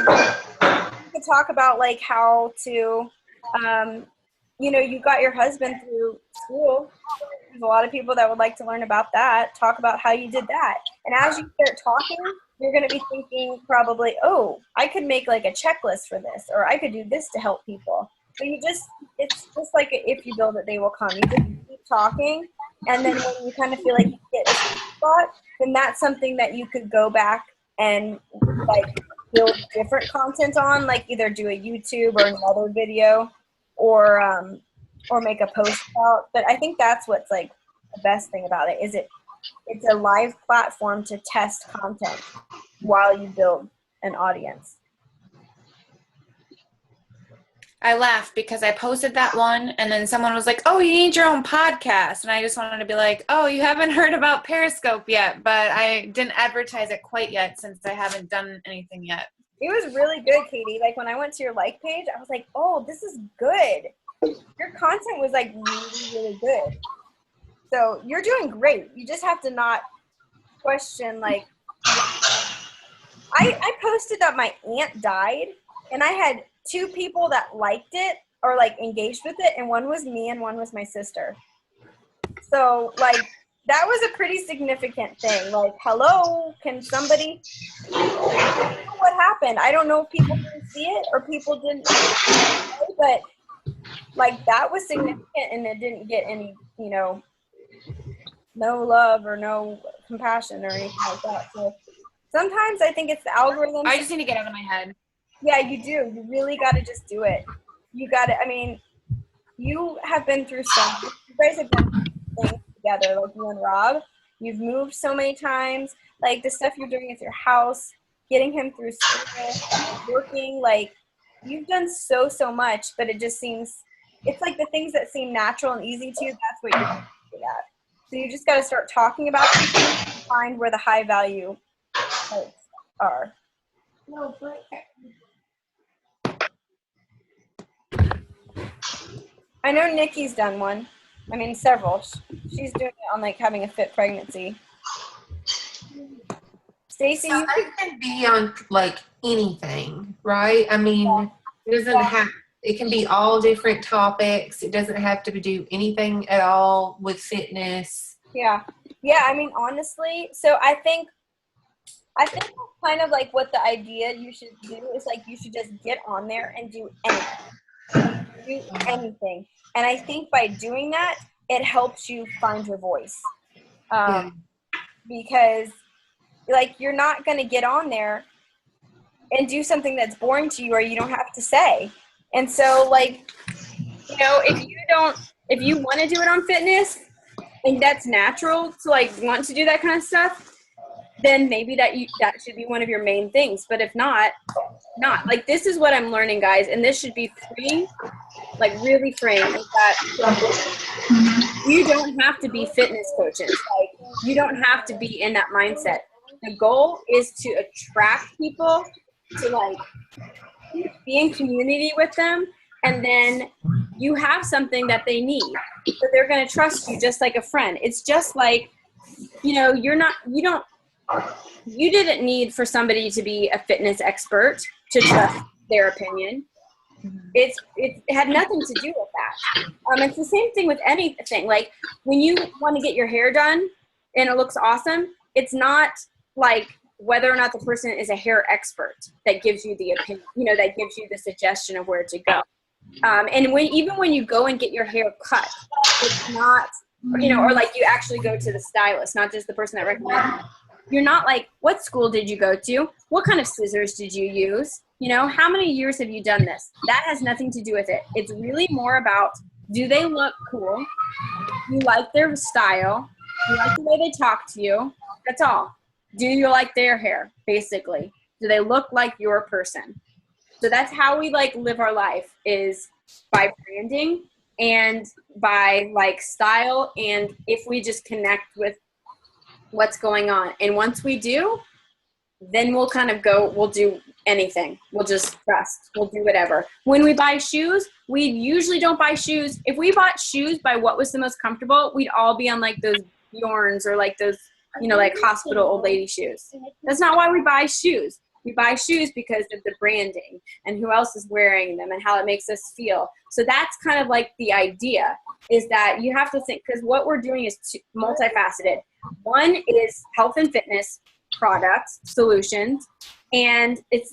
could talk about like how to, you know, you got your husband through school. There's a lot of people that would like to learn about that. Talk about how you did that. And as you start talking, you're going to be thinking probably, oh, I could make like a checklist for this, or I could do this to help people. So it's just like if you build it, they will come. You just keep talking. And then when you kind of feel like you get a spot, then that's something that you could go back and like build different content on, like either do a YouTube or another video or make a post about. But I think that's what's like the best thing about it is it's a live platform to test content while you build an audience. I laughed because I posted that one and then someone was like, oh, you need your own podcast. And I just wanted to be like, oh, you haven't heard about Periscope yet, but I didn't advertise it quite yet since I haven't done anything yet. It was really good, Katie. Like when I went to your like page, I was like, oh, this is good. Your content was like really, really good. So you're doing great. You just have to not question like, I posted that my aunt died and I had 2 people that liked it or like engaged with it, and one was me and one was my sister. So like that was a pretty significant thing. Like, hello, can somebody, what happened? I don't know if people didn't see it or people didn't, but like that was significant and it didn't get any, you know, no love or no compassion or anything like that. So sometimes I think it's the algorithm. I just need to get out of my head. Yeah, you do. You really got to just do it. You got to, I mean, you have been through so much. You guys have done things together, like you and Rob. You've moved so many times. Like the stuff you're doing with your house, getting him through school, working, like you've done so much, but it just seems, it's like the things that seem natural and easy to you, that's what you're good at. So you just got to start talking about these things and find where the high value parts are. No, but I know Nikki's done one. I mean, several. She's doing it on like having a fit pregnancy. Stacy, So they can be on like anything, right? I mean, it doesn't have. It can be all different topics. It doesn't have to do anything at all with fitness. Yeah. I mean, honestly, so I think that's kind of like what the idea you should do is like you should just get on there and do anything. Do anything. And I think by doing that, it helps you find your voice. Because like you're not going to get on there and do something that's boring to you or you don't have to say. And so like, you know, if you want to do it on fitness and that's natural to like want to do that kind of stuff, then maybe that should be one of your main things. But if not. Like this is what I'm learning, guys, and this should be free, like really free. Is that you don't have to be fitness coaches. Like you don't have to be in that mindset. the goal is to attract people to like be in community with them, and then you have something that they need. So they're going to trust you just like a friend. It's just like, you know, you didn't need for somebody to be a fitness expert to trust their opinion. It had nothing to do with that. It's the same thing with anything. Like when you want to get your hair done and it looks awesome, it's not like whether or not the person is a hair expert that gives you the opinion, you know, that gives you the suggestion of where to go. And even when you go and get your hair cut, it's not, you know, or like you actually go to the stylist, not just the person that recommends it. You're not like, what school did you go to? What kind of scissors did you use? You know, how many years have you done this? That has nothing to do with it. It's really more about, do they look cool? Do you like their style? Do you like the way they talk to you? That's all. Do you like their hair, basically? Do they look like your person? So that's how we like live our life, is by branding and by like style, and if we just connect with what's going on. And once we do, then we'll kind of go, we'll do anything. We'll just trust. We'll do whatever. When we buy shoes, we usually don't buy shoes. If we bought shoes by what was the most comfortable, we'd all be on like those Bjorns or like those, you know, like hospital old lady shoes. That's not why we buy shoes. We buy shoes because of the branding and who else is wearing them and how it makes us feel. So that's kind of like the idea, is that you have to think, because what we're doing is multifaceted. One is health and fitness products, solutions, and it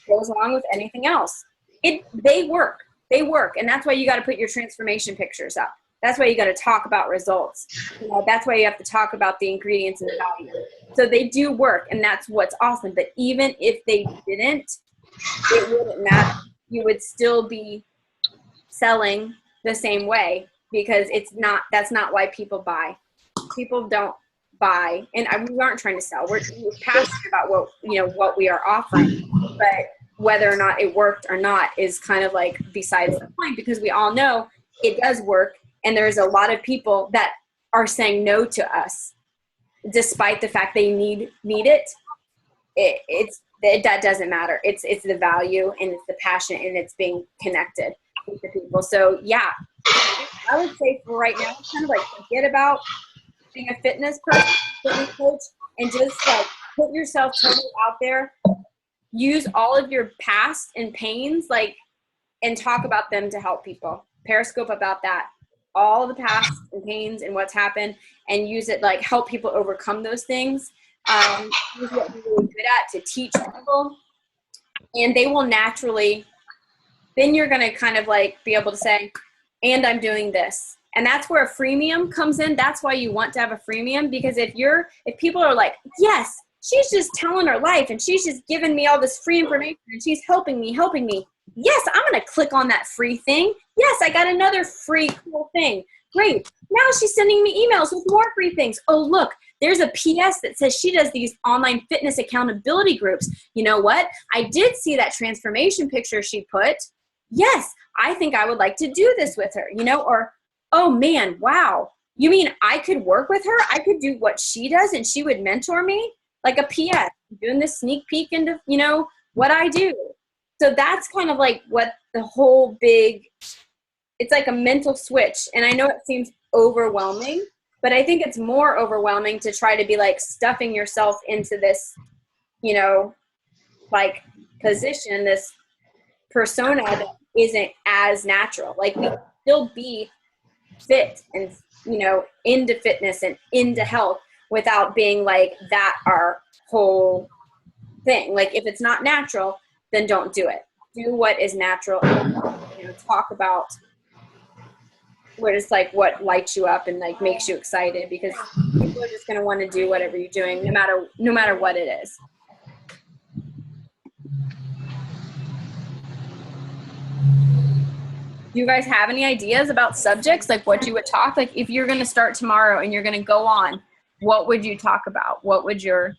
goes along with anything else. They work, and that's why you got to put your transformation pictures up. That's why you got to talk about results. You know, that's why you have to talk about the ingredients and the value. So they do work, and that's what's awesome. But even if they didn't, it wouldn't matter. You would still be selling the same way, because that's not why people buy. People don't buy, and we aren't trying to sell. We're passionate about what we are offering, but whether or not it worked or not is kind of like besides the point, because we all know it does work. And there's a lot of people that are saying no to us, despite the fact they need it. That doesn't matter. It's the value, and it's the passion, and it's being connected with the people. So yeah, I would say for right now, kind of like forget about being a fitness person, fitness coach, and just like put yourself totally out there. Use all of your past and pains, and talk about them to help people. Periscope about that. All the past and pains and what's happened, and use it, help people overcome those things. Use what you're really good at to teach people, and they will naturally, then you're going to kind of be able to say, and I'm doing this. And that's where a freemium comes in. That's why you want to have a freemium, because if people are like, yes, she's just telling her life and she's just giving me all this free information and she's helping me. Yes, I'm going to click on that free thing. Yes, I got another free cool thing. Great. Now she's sending me emails with more free things. Oh, look, there's a PS that says she does these online fitness accountability groups. You know what? I did see that transformation picture she put. Yes, I think I would like to do this with her, or, oh man, wow. You mean I could work with her? I could do what she does and she would mentor me? Like a PS, doing this sneak peek into, what I do. So that's kind of what the whole it's like a mental switch. And I know it seems overwhelming, but I think it's more overwhelming to try to be stuffing yourself into this, position, this persona that isn't as natural. We can still be fit and, into fitness and into health without being that our whole thing. If it's not natural, then don't do it. Do what is natural. Talk about what is what lights you up and makes you excited, because people are just going to want to do whatever you're doing, no matter what it is. Do you guys have any ideas about subjects, what you would talk? If you're going to start tomorrow and you're going to go on, what would you talk about? What would your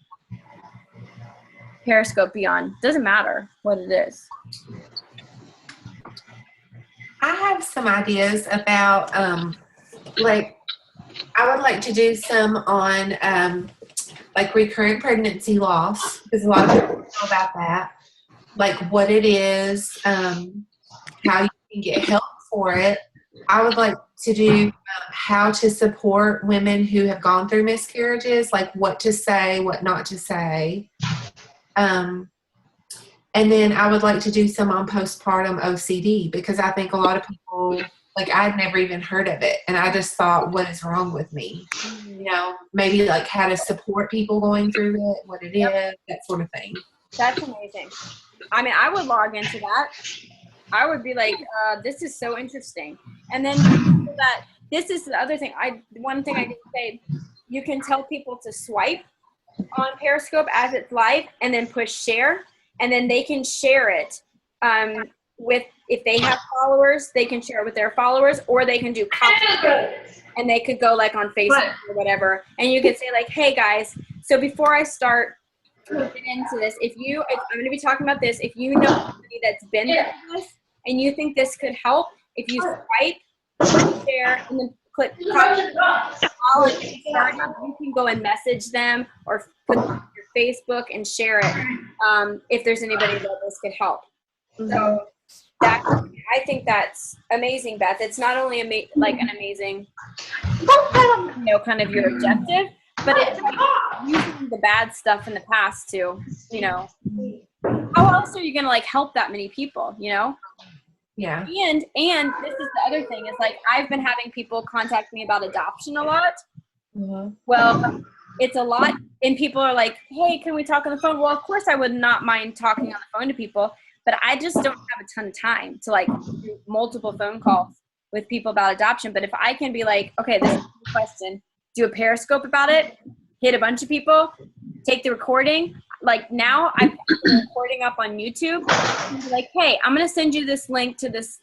Periscope be on? Doesn't matter what it is. I have some ideas about, I would like to do some on like recurrent pregnancy loss, because a lot of people don't know about that, like what it is, how you can get help for it. I would like to do how to support women who have gone through miscarriages, like what to say, what not to say. And then I would like to do some on postpartum OCD, because I think a lot of people, like I'd never even heard of it. And I just thought, what is wrong with me? You know, maybe like how to support people going through it, what it is, that sort of thing. That's amazing. I mean, I would log into that. I would be like, this is so interesting. And then that this is the other thing. One thing I didn't say, you can tell people to swipe on Periscope as it's live and then push share, and then they can share it with, if they have followers, they can share it with their followers, or they can do copy, and they could go like on Facebook or whatever, and you could say like, hey guys, so before I start get into this, I'm going to be talking about this. If you know somebody that's been through this and you think this could help, if you swipe, click share, and then click copy, you can go and message them or put it on your Facebook and share it if there's anybody that this could help. So I think that's amazing, Beth. It's not only like an amazing, kind of your objective, but it's like using the bad stuff in the past to, how else are you going to like help that many people, Yeah. And this is the other thing is like, I've been having people contact me about adoption a lot. Mm-hmm. Well, it's a lot. And people are like, hey, can we talk on the phone? Well, of course I would not mind talking on the phone to people, but I just don't have a ton of time to like do multiple phone calls with people about adoption. But if I can be like, okay, this is a question, do a Periscope about it, hit a bunch of people, take the recording. Like now I put the recording up on YouTube and be like, hey, I'm going to send you this link to this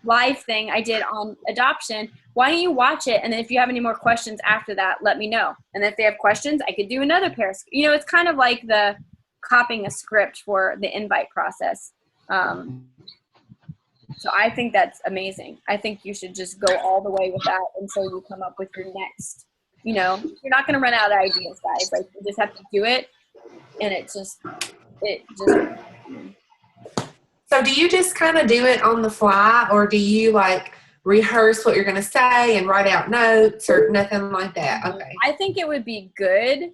live thing I did on adoption. Why don't you watch it? And then if you have any more questions after that, let me know. And if they have questions, I could do another Periscope. It's kind of like the copying a script for the invite process. So I think that's amazing. I think you should just go all the way with that until you come up with your next, you're not going to run out of ideas, guys. Like you just have to do it. And it just. So do you just kind of do it on the fly, or do you like rehearse what you're going to say and write out notes or nothing like that? Okay. I think it would be good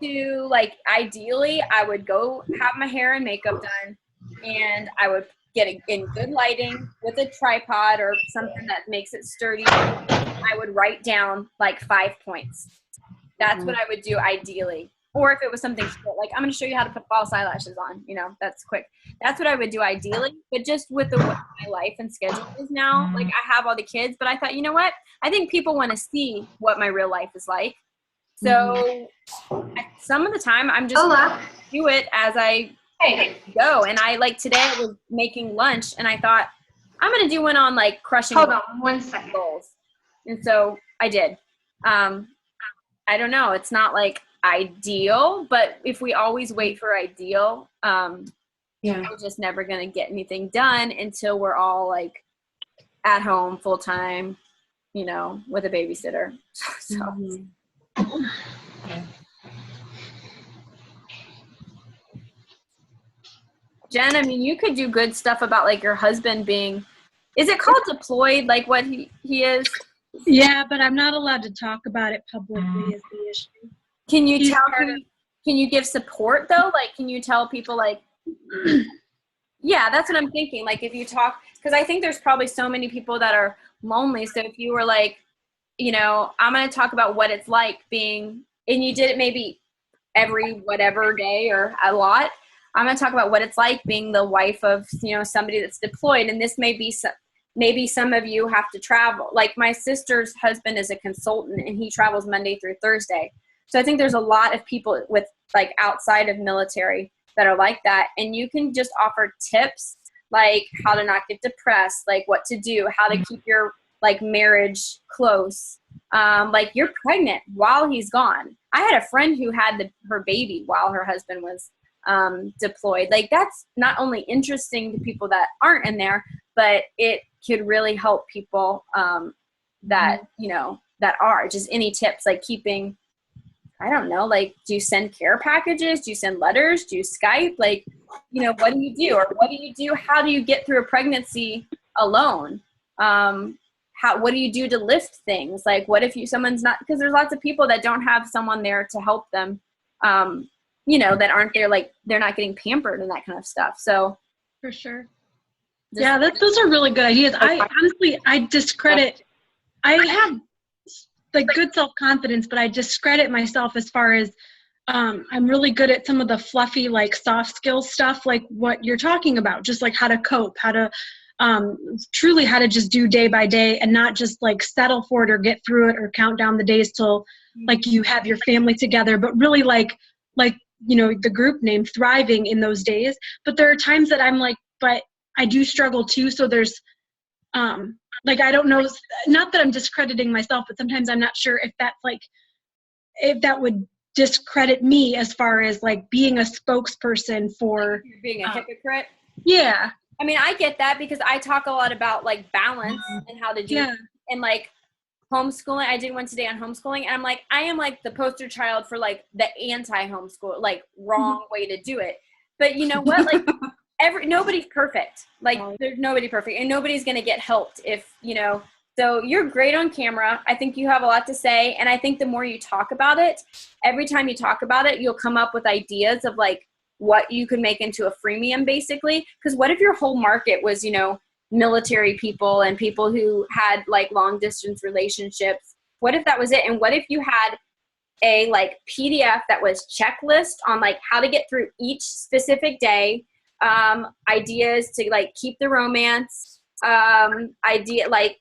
to like, ideally I would go have my hair and makeup done, and I would get it in good lighting with a tripod or something that makes it sturdy. I would write down like 5 points. That's what I would do ideally. Or if it was something short, like I'm going to show you how to put false eyelashes on, that's quick. That's what I would do ideally. But just with the way my life and schedule is now, like I have all the kids, but I thought, you know what? I think people want to see what my real life is like. So some of the time I'm just do it as I go. And I like today I was making lunch and I thought I'm going to do one on like crushing Hold on 1 second. goals. And so I did. I don't know. It's not like ideal, but if we always wait for ideal, we're just never going to get anything done until we're all like at home full time, with a babysitter. So. Jen, I mean, you could do good stuff about like your husband being, is it called deployed? Like what he is? Yeah, but I'm not allowed to talk about it publicly is the issue. Can you can you give support though? Like, can you tell people like, yeah, that's what I'm thinking. Like if you talk, because I think there's probably so many people that are lonely. So if you were like, I'm going to talk about what it's like being, and you did it maybe every whatever day or a lot, I'm going to talk about what it's like being the wife of, somebody that's deployed. And this may be maybe some of you have to travel. Like my sister's husband is a consultant and he travels Monday through Thursday. So I think there's a lot of people with like outside of military that are like that. And you can just offer tips like how to not get depressed, like what to do, how to keep your like marriage close. Like you're pregnant while he's gone. I had a friend who had her baby while her husband was deployed. Like that's not only interesting to people that aren't in there, but it could really help people that that are. Just any tips like keeping I don't know, like, do you send care packages? Do you send letters? Do you Skype? Like, you know, what do you do? Or what do you do? How do you get through a pregnancy alone? What do you do to lift things? Like, what if someone's not, because there's lots of people that don't have someone there to help them, you know, that aren't there, like, they're not getting pampered and that kind of stuff. So. For sure. Yeah, those are really good ideas. I discredit, I have like good self-confidence, but I discredit myself as far as I'm really good at some of the fluffy, like soft skills stuff, like what you're talking about, just like how to cope, how to truly how to just do day by day and not just like settle for it or get through it or count down the days till like you have your family together, but really like, you know, the group name, thriving in those days. But there are times that I'm like, but I do struggle too. So there's like, I don't know, not that I'm discrediting myself, but sometimes I'm not sure if that's like, if that would discredit me as far as like being a spokesperson for You're being a hypocrite. Yeah. I mean, I get that because I talk a lot about like balance and how to do it. And like homeschooling. I did one today on homeschooling, and I'm like, I am like the poster child for like the anti-homeschool, like wrong way to do it. But you know what? Like nobody's perfect. Like there's nobody perfect, and nobody's going to get helped if, you know. So you're great on camera. I think you have a lot to say. And I think the more you talk about it, every time you talk about it, you'll come up with ideas of like what you could make into a freemium basically. Because what if your whole market was, you know, military people and people who had like long distance relationships? What if that was it? And what if you had a like PDF that was checklist on like how to get through each specific day, ideas to like keep the romance, idea like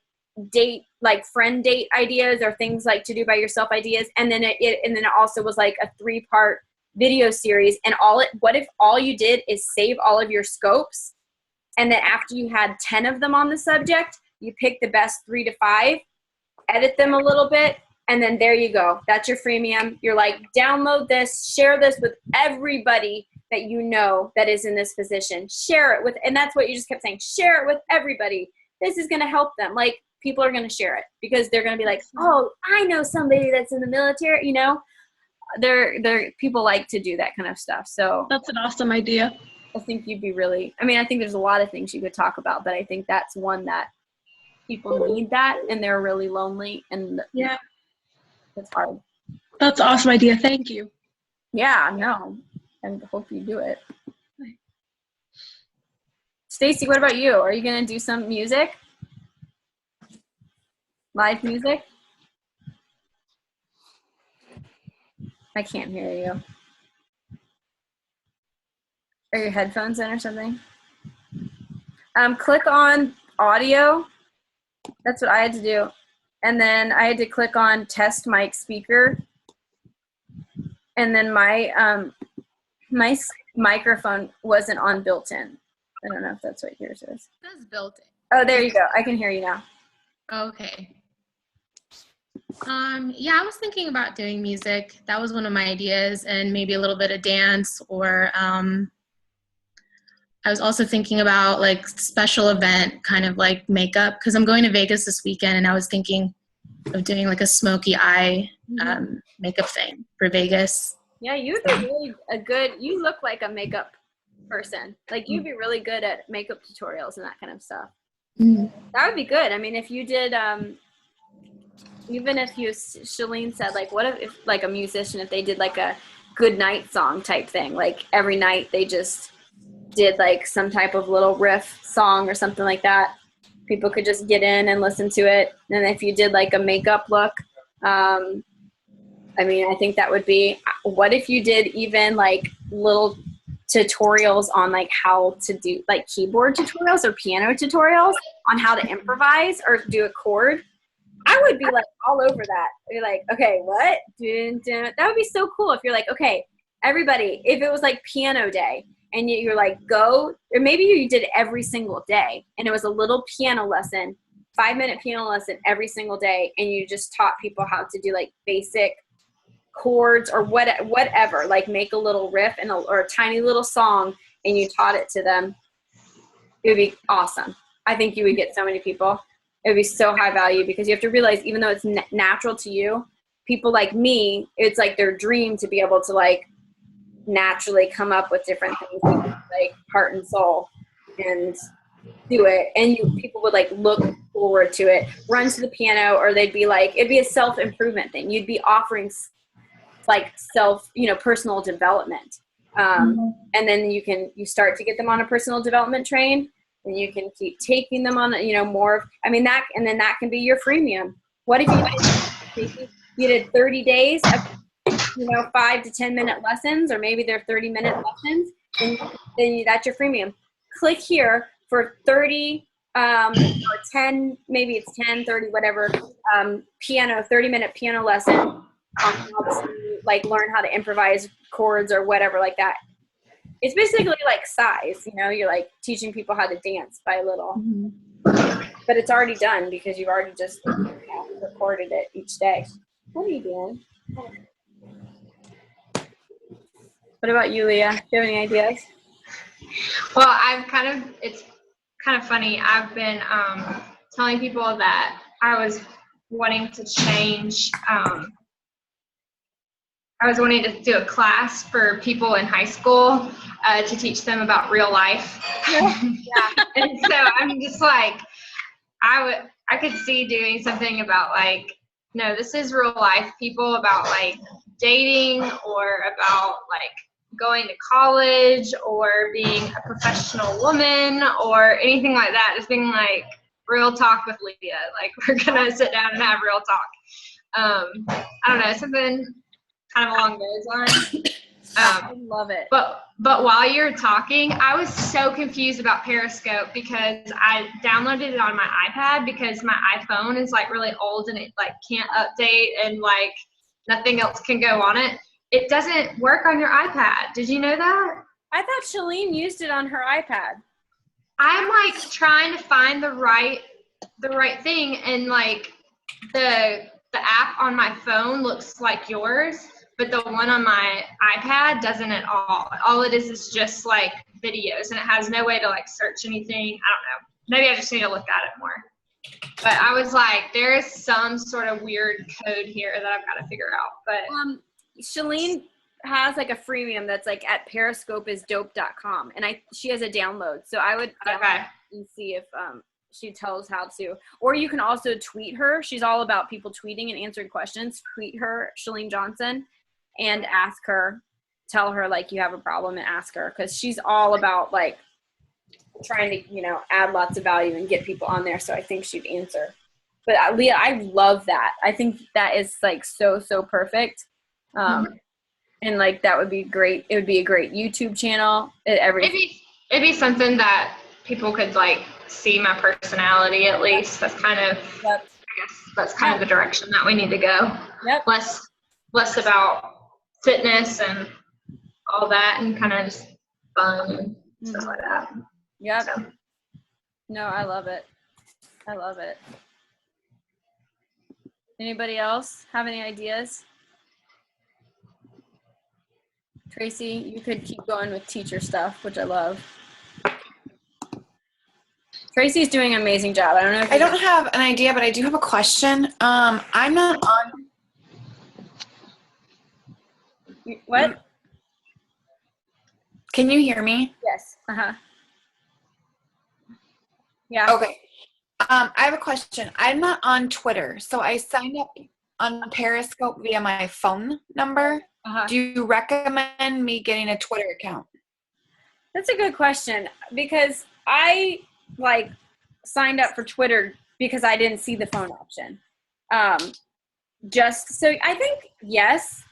date, like friend date ideas or things like to do by yourself ideas, and then it also was like a 3-part video series. And what if all you did is save all of your scopes, and then after you had 10 of them on the subject, you pick the best 3 to 5, edit them a little bit, and then there you go. That's your freemium. You're like, download this, share this with everybody that you know that is in this position. Share it with, and that's what you just kept saying, share it with everybody. This is going to help them. Like, people are going to share it because they're going to be like, oh, I know somebody that's in the military, you know. People like to do that kind of stuff. So that's an awesome idea. I think you'd be really, I mean, I think there's a lot of things you could talk about, but I think that's one that people need that, and they're really lonely, and yeah, it's hard. That's an awesome idea. Thank you. Yeah, no, and hope you do it. Stacy, what about you? Are you going to do some music? Live music? I can't hear you. Are your headphones in or something? Click on audio. That's what I had to do. And then I had to click on test mic speaker. And then my microphone wasn't on built-in. I don't know if that's what yours is. That's built-in. Oh, there you go. I can hear you now. Okay. Yeah, I was thinking about doing music. That was one of my ideas, and maybe a little bit of dance, or I was also thinking about like special event kind of like makeup, because I'm going to Vegas this weekend, and I was thinking of doing like a smoky eye makeup thing for Vegas. Yeah, you'd be really you look like a makeup person. Like you'd be really good at makeup tutorials and that kind of stuff. That would be good. I mean, if you did, even if Shalene said like, what if like a musician, if they did like a good night song type thing, like every night they just did like some type of little riff song or something like that, people could just get in and listen to it. And if you did like a makeup look, I mean, I think that would be, what if you did even like little tutorials on like how to do like keyboard tutorials or piano tutorials on how to improvise or do a chord? I would be like all over that. You're like, okay, what? Dun, dun. That would be so cool if you're like, okay, everybody, if it was like piano day and you're like, go, or maybe you did every single day and it was a little piano lesson, 5-minute piano lesson every single day, and you just taught people how to do like basic chords or whatever, like make a little riff or a tiny little song, and you taught it to them. It would be awesome. I think you would get so many people. It would be so high value, because you have to realize, even though it's natural to you, people like me, it's like their dream to be able to like naturally come up with different things like heart and soul and do it. And people would like look forward to it, run to the piano, or they'd be like, it'd be a self-improvement thing. You'd be offering like personal development. And then you start to get them on a personal development train, and you can keep taking them on, more. I mean, that can be your freemium. What if you did 30 days of, 5 to 10 minute lessons, or maybe they're 30-minute lessons, and then that's your freemium. Click here for 30, or 10, maybe it's 10, 30, whatever, 30-minute piano lesson on how to like learn how to improvise chords or whatever like that. It's basically like size, you're like teaching people how to dance by little, but it's already done because you've already just recorded it each day. What are you doing? What about you, Leah? Do you have any ideas? Well, it's kind of funny. I've been telling people that I was wanting to change. I was wanting to do a class for people in high school to teach them about real life. Yeah. And so I'm just like, I could see doing something about like, no, this is real life people, about like dating, or about like going to college, or being a professional woman, or anything like that. Just being like real talk with Leah. Like, we're gonna sit down and have real talk. I don't know, something kind of along those lines. I love it. But while you're talking, I was so confused about Periscope because I downloaded it on my iPad because my iPhone is like really old and it like can't update, and like nothing else can go on it. It doesn't work on your iPad. Did you know that? I thought Shalene used it on her iPad. I'm like trying to find the right thing, and like the app on my phone looks like yours, but the one on my iPad doesn't at all. All it is just like videos, and it has no way to like search anything. I don't know. Maybe I just need to look at it more. But I was like, there is some sort of weird code here that I've got to figure out. But Shalene has like a freemium that's like at periscopeisdope.com, and she has a download. So I would download and see if she tells how to. Or you can also tweet her. She's all about people tweeting and answering questions. Tweet her, Shalene Johnson, and ask her, tell her like you have a problem, and ask her, because she's all about like trying to add lots of value and get people on there. So I think she'd answer. But Leah, I love that. I think that is like so perfect. And like that would be great. It would be a great YouTube channel. It'd be something that people could like see my personality at least. That's kind of, I guess that's kind of the direction that we need to go. Yep. Less about fitness and all that, and kind of just fun and stuff like that. Yep. So. No, I love it. I love it. Anybody else have any ideas? Tracy, you could keep going with teacher stuff, which I love. Tracy's doing an amazing job. I don't know if I don't have an idea, but I do have a question. I'm not on. What? Can you hear me? Yes. Yeah. Okay. I have a question. I'm not on Twitter, so I signed up on Periscope via my phone number. Do you recommend me getting a Twitter account? That's a good question, because I like signed up for Twitter because I didn't see the phone option. Just so I think yes.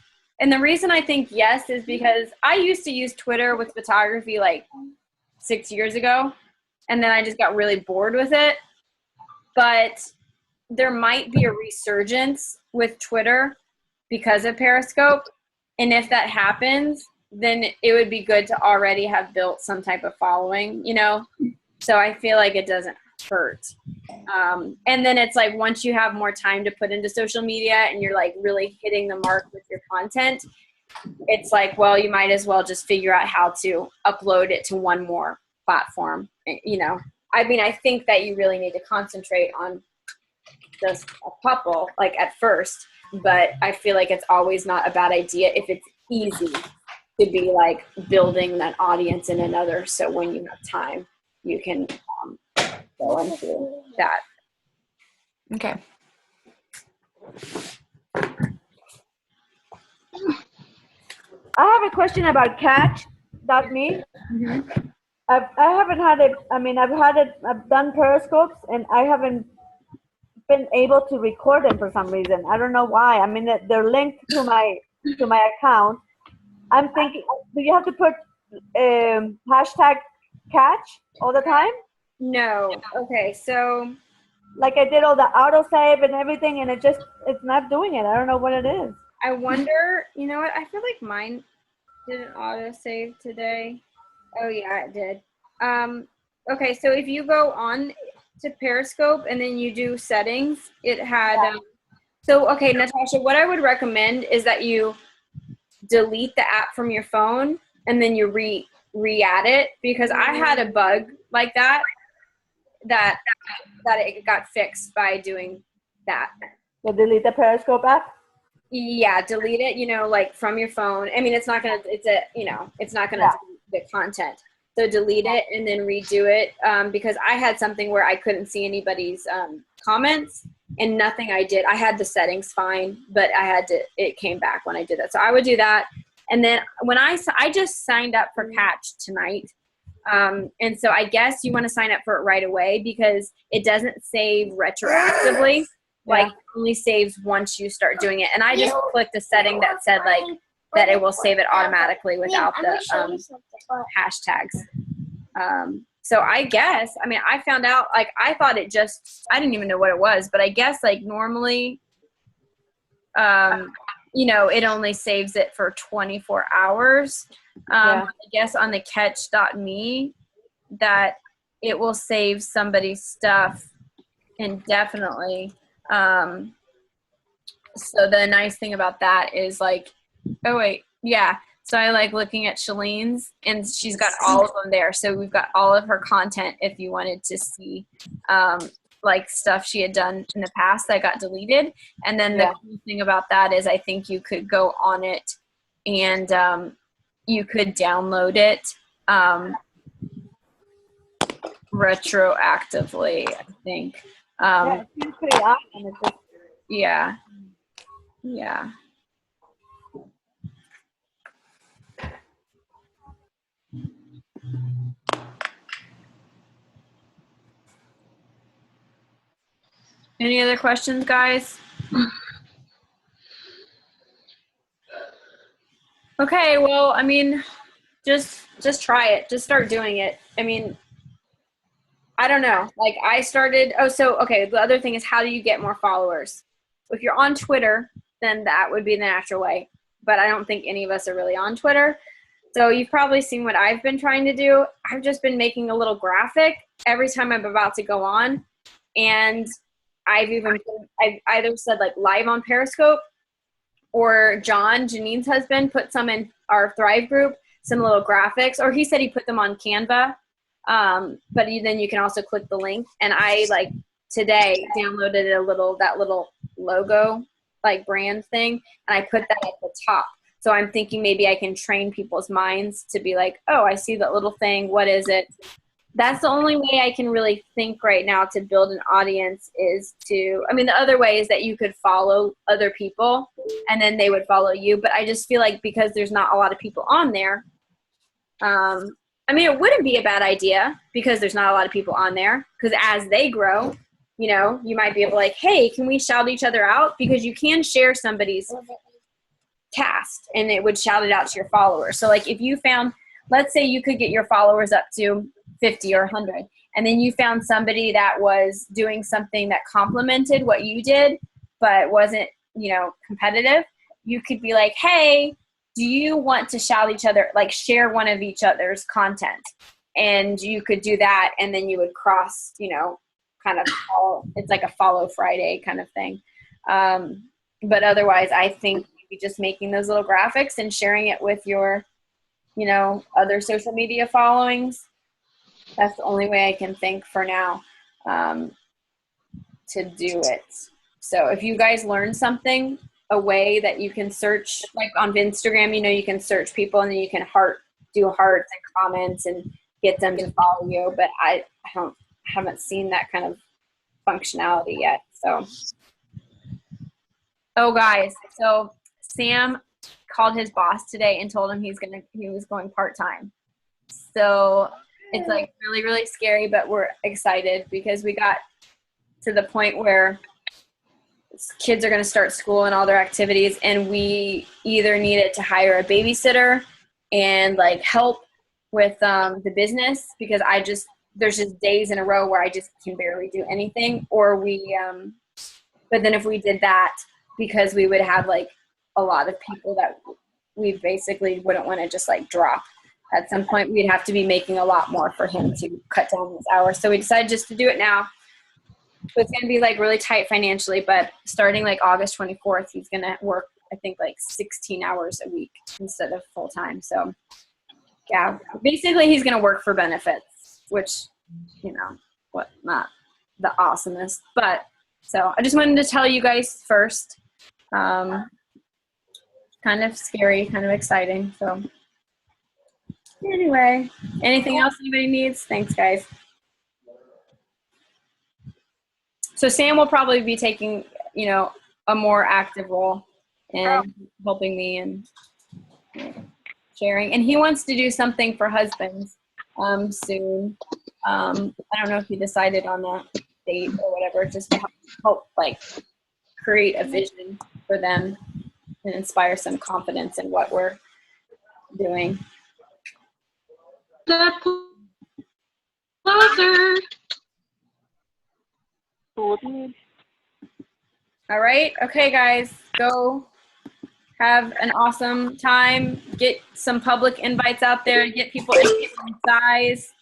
And the reason I think yes is because I used to use Twitter with photography like 6 years ago, and then I just got really bored with it. But there might be a resurgence with Twitter because of Periscope. And if that happens, then it would be good to already have built some type of following, So I feel like it doesn't hurt. And then it's like once you have more time to put into social media and you're like really hitting the mark with your content, it's like, well, you might as well just figure out how to upload it to one more platform. I mean, I think that you really need to concentrate on just a couple, like at first. but I feel like it's always not a bad idea if it's easy to be like building that audience in another. So when you have time, you can go into that. Okay. I have a question about catch.me. I haven't had it. I mean, I've done Periscopes, and I haven't been able to record them for some reason. I don't know why. I mean, they're linked to my account. I'm thinking, do you have to put hashtag catch all the time? No. Okay. So Like I did all the autosave and everything, and it's not doing it. I don't know what it is. I wonder, you know what? I feel like mine didn't auto save today. Oh yeah, it did. Okay, so if you go on to Periscope and then you do settings, it had. So okay, Natasha, what I would recommend is that you delete the app from your phone and then you re-add it, because I had a bug like that it got fixed by doing that. So delete the Periscope app. Yeah, delete it, like from your phone. I mean, it's not gonna delete the content. So delete it and then redo it, because I had something where I couldn't see anybody's comments, and nothing I did. I had the settings fine, but it came back when I did that. So I would do that. And then when I just signed up for Catch tonight. And so I guess you want to sign up for it right away, because it doesn't save retroactively. Like it only saves once you start doing it. And I just clicked a setting that said like that it will save it automatically without the hashtags. So I guess, I mean, I found out, like, I thought I didn't even know what it was, but I guess like normally, it only saves it for 24 hours. I guess on the catch.me that it will save somebody's stuff indefinitely. So the nice thing about that is like, so I like looking at Shalene's, and she's got all of them there. So we've got all of her content if you wanted to see like stuff she had done in the past that got deleted. And then the cool thing about that is I think you could go on it and you could download it retroactively, I think. It seems pretty awesome. It's just, Yeah. Any other questions, guys? Okay, well, I mean, just try it. Just start doing it. I mean, I don't know. Like I started, the other thing is, how do you get more followers? If you're on Twitter, then that would be the natural way. But I don't think any of us are really on Twitter. So you've probably seen what I've been trying to do. I've just been making a little graphic every time I'm about to go on. And I've either said like live on Periscope, or Janine's husband, put some in our Thrive group, some little graphics, or he said he put them on Canva. But then you can also click the link. And I like today downloaded that little logo, like brand thing, and I put that at the top. So I'm thinking maybe I can train people's minds to be like, oh, I see that little thing. What is it? That's the only way I can really think right now to build an audience is the other way is that you could follow other people and then they would follow you. But I just feel like because there's not a lot of people on there, it wouldn't be a bad idea because there's not a lot of people on there, because as they grow, you might be able to like, hey, can we shout each other out? Because you can share somebody's cast and it would shout it out to your followers. So like if you found, let's say you could get your followers up to 50 or 100, and then you found somebody that was doing something that complemented what you did, but wasn't, competitive, you could be like, hey, do you want to shout each other, like share one of each other's content? And you could do that, and then you would cross, kind of follow, it's like a follow Friday kind of thing. But otherwise, I think maybe just making those little graphics and sharing it with your, other social media followings. That's the only way I can think for now to do it. So if you guys learn something a way that you can search, like on Instagram, you know, you can search people and then you can do hearts and comments and get them to follow you. But I haven't seen that kind of functionality yet. So, oh guys, so Sam called his boss today and told him he was going part-time. So it's like really, really scary, but we're excited because we got to the point where kids are going to start school and all their activities, and we either needed to hire a babysitter and like help with the business, because there's just days in a row where I just can barely do anything, or but then if we did that, because we would have like a lot of people that we basically wouldn't want to just like drop. At some point we'd have to be making a lot more for him to cut down his hours. So we decided just to do it now. So it's going to be like really tight financially, but starting like August 24th, he's going to work, I think, like 16 hours a week instead of full time. So yeah, basically he's going to work for benefits, which, you know, not the awesomest, but so I just wanted to tell you guys first. Kind of scary, kind of exciting. So anyway, anything else anybody needs? Thanks, guys. So Sam will probably be taking, you know, a more active role and helping me and sharing. And he wants to do something for husbands soon. I don't know if he decided on that date or whatever, just to help like create a vision for them and inspire some confidence in what we're doing. Closer. Cool, dude. All right. Okay, guys, go have an awesome time. Get some public invites out there. Get people in size.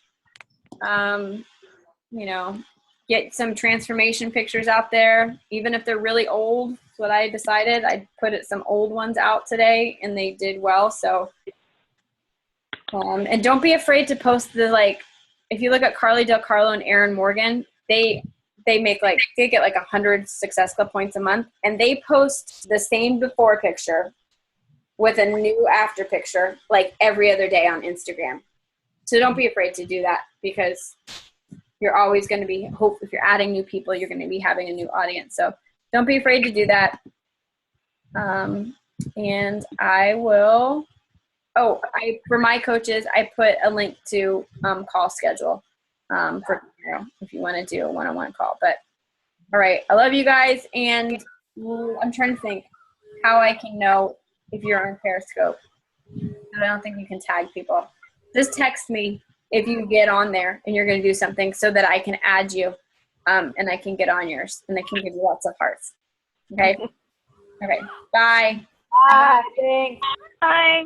You know, get some transformation pictures out there, even if they're really old. That's what I decided. I put some old ones out today, and they did well. So, and don't be afraid to post like, if you look at Carly Del Carlo and Aaron Morgan, they get like 100 Success Club points a month, and they post the same before picture with a new after picture like every other day on Instagram. So don't be afraid to do that, because you're always going to be, if you're adding new people, you're going to be having a new audience. So don't be afraid to do that. And I will, for my coaches, I put a link to call schedule for tomorrow if you want to do a one-on-one call. But all right, I love you guys, and I'm trying to think how I can know if you're on Periscope. I don't think you can tag people. Just text me if you get on there and you're going to do something, so that I can add you, and I can get on yours, and I can give you lots of hearts. Okay? Okay. Bye. Bye. Thanks. Bye.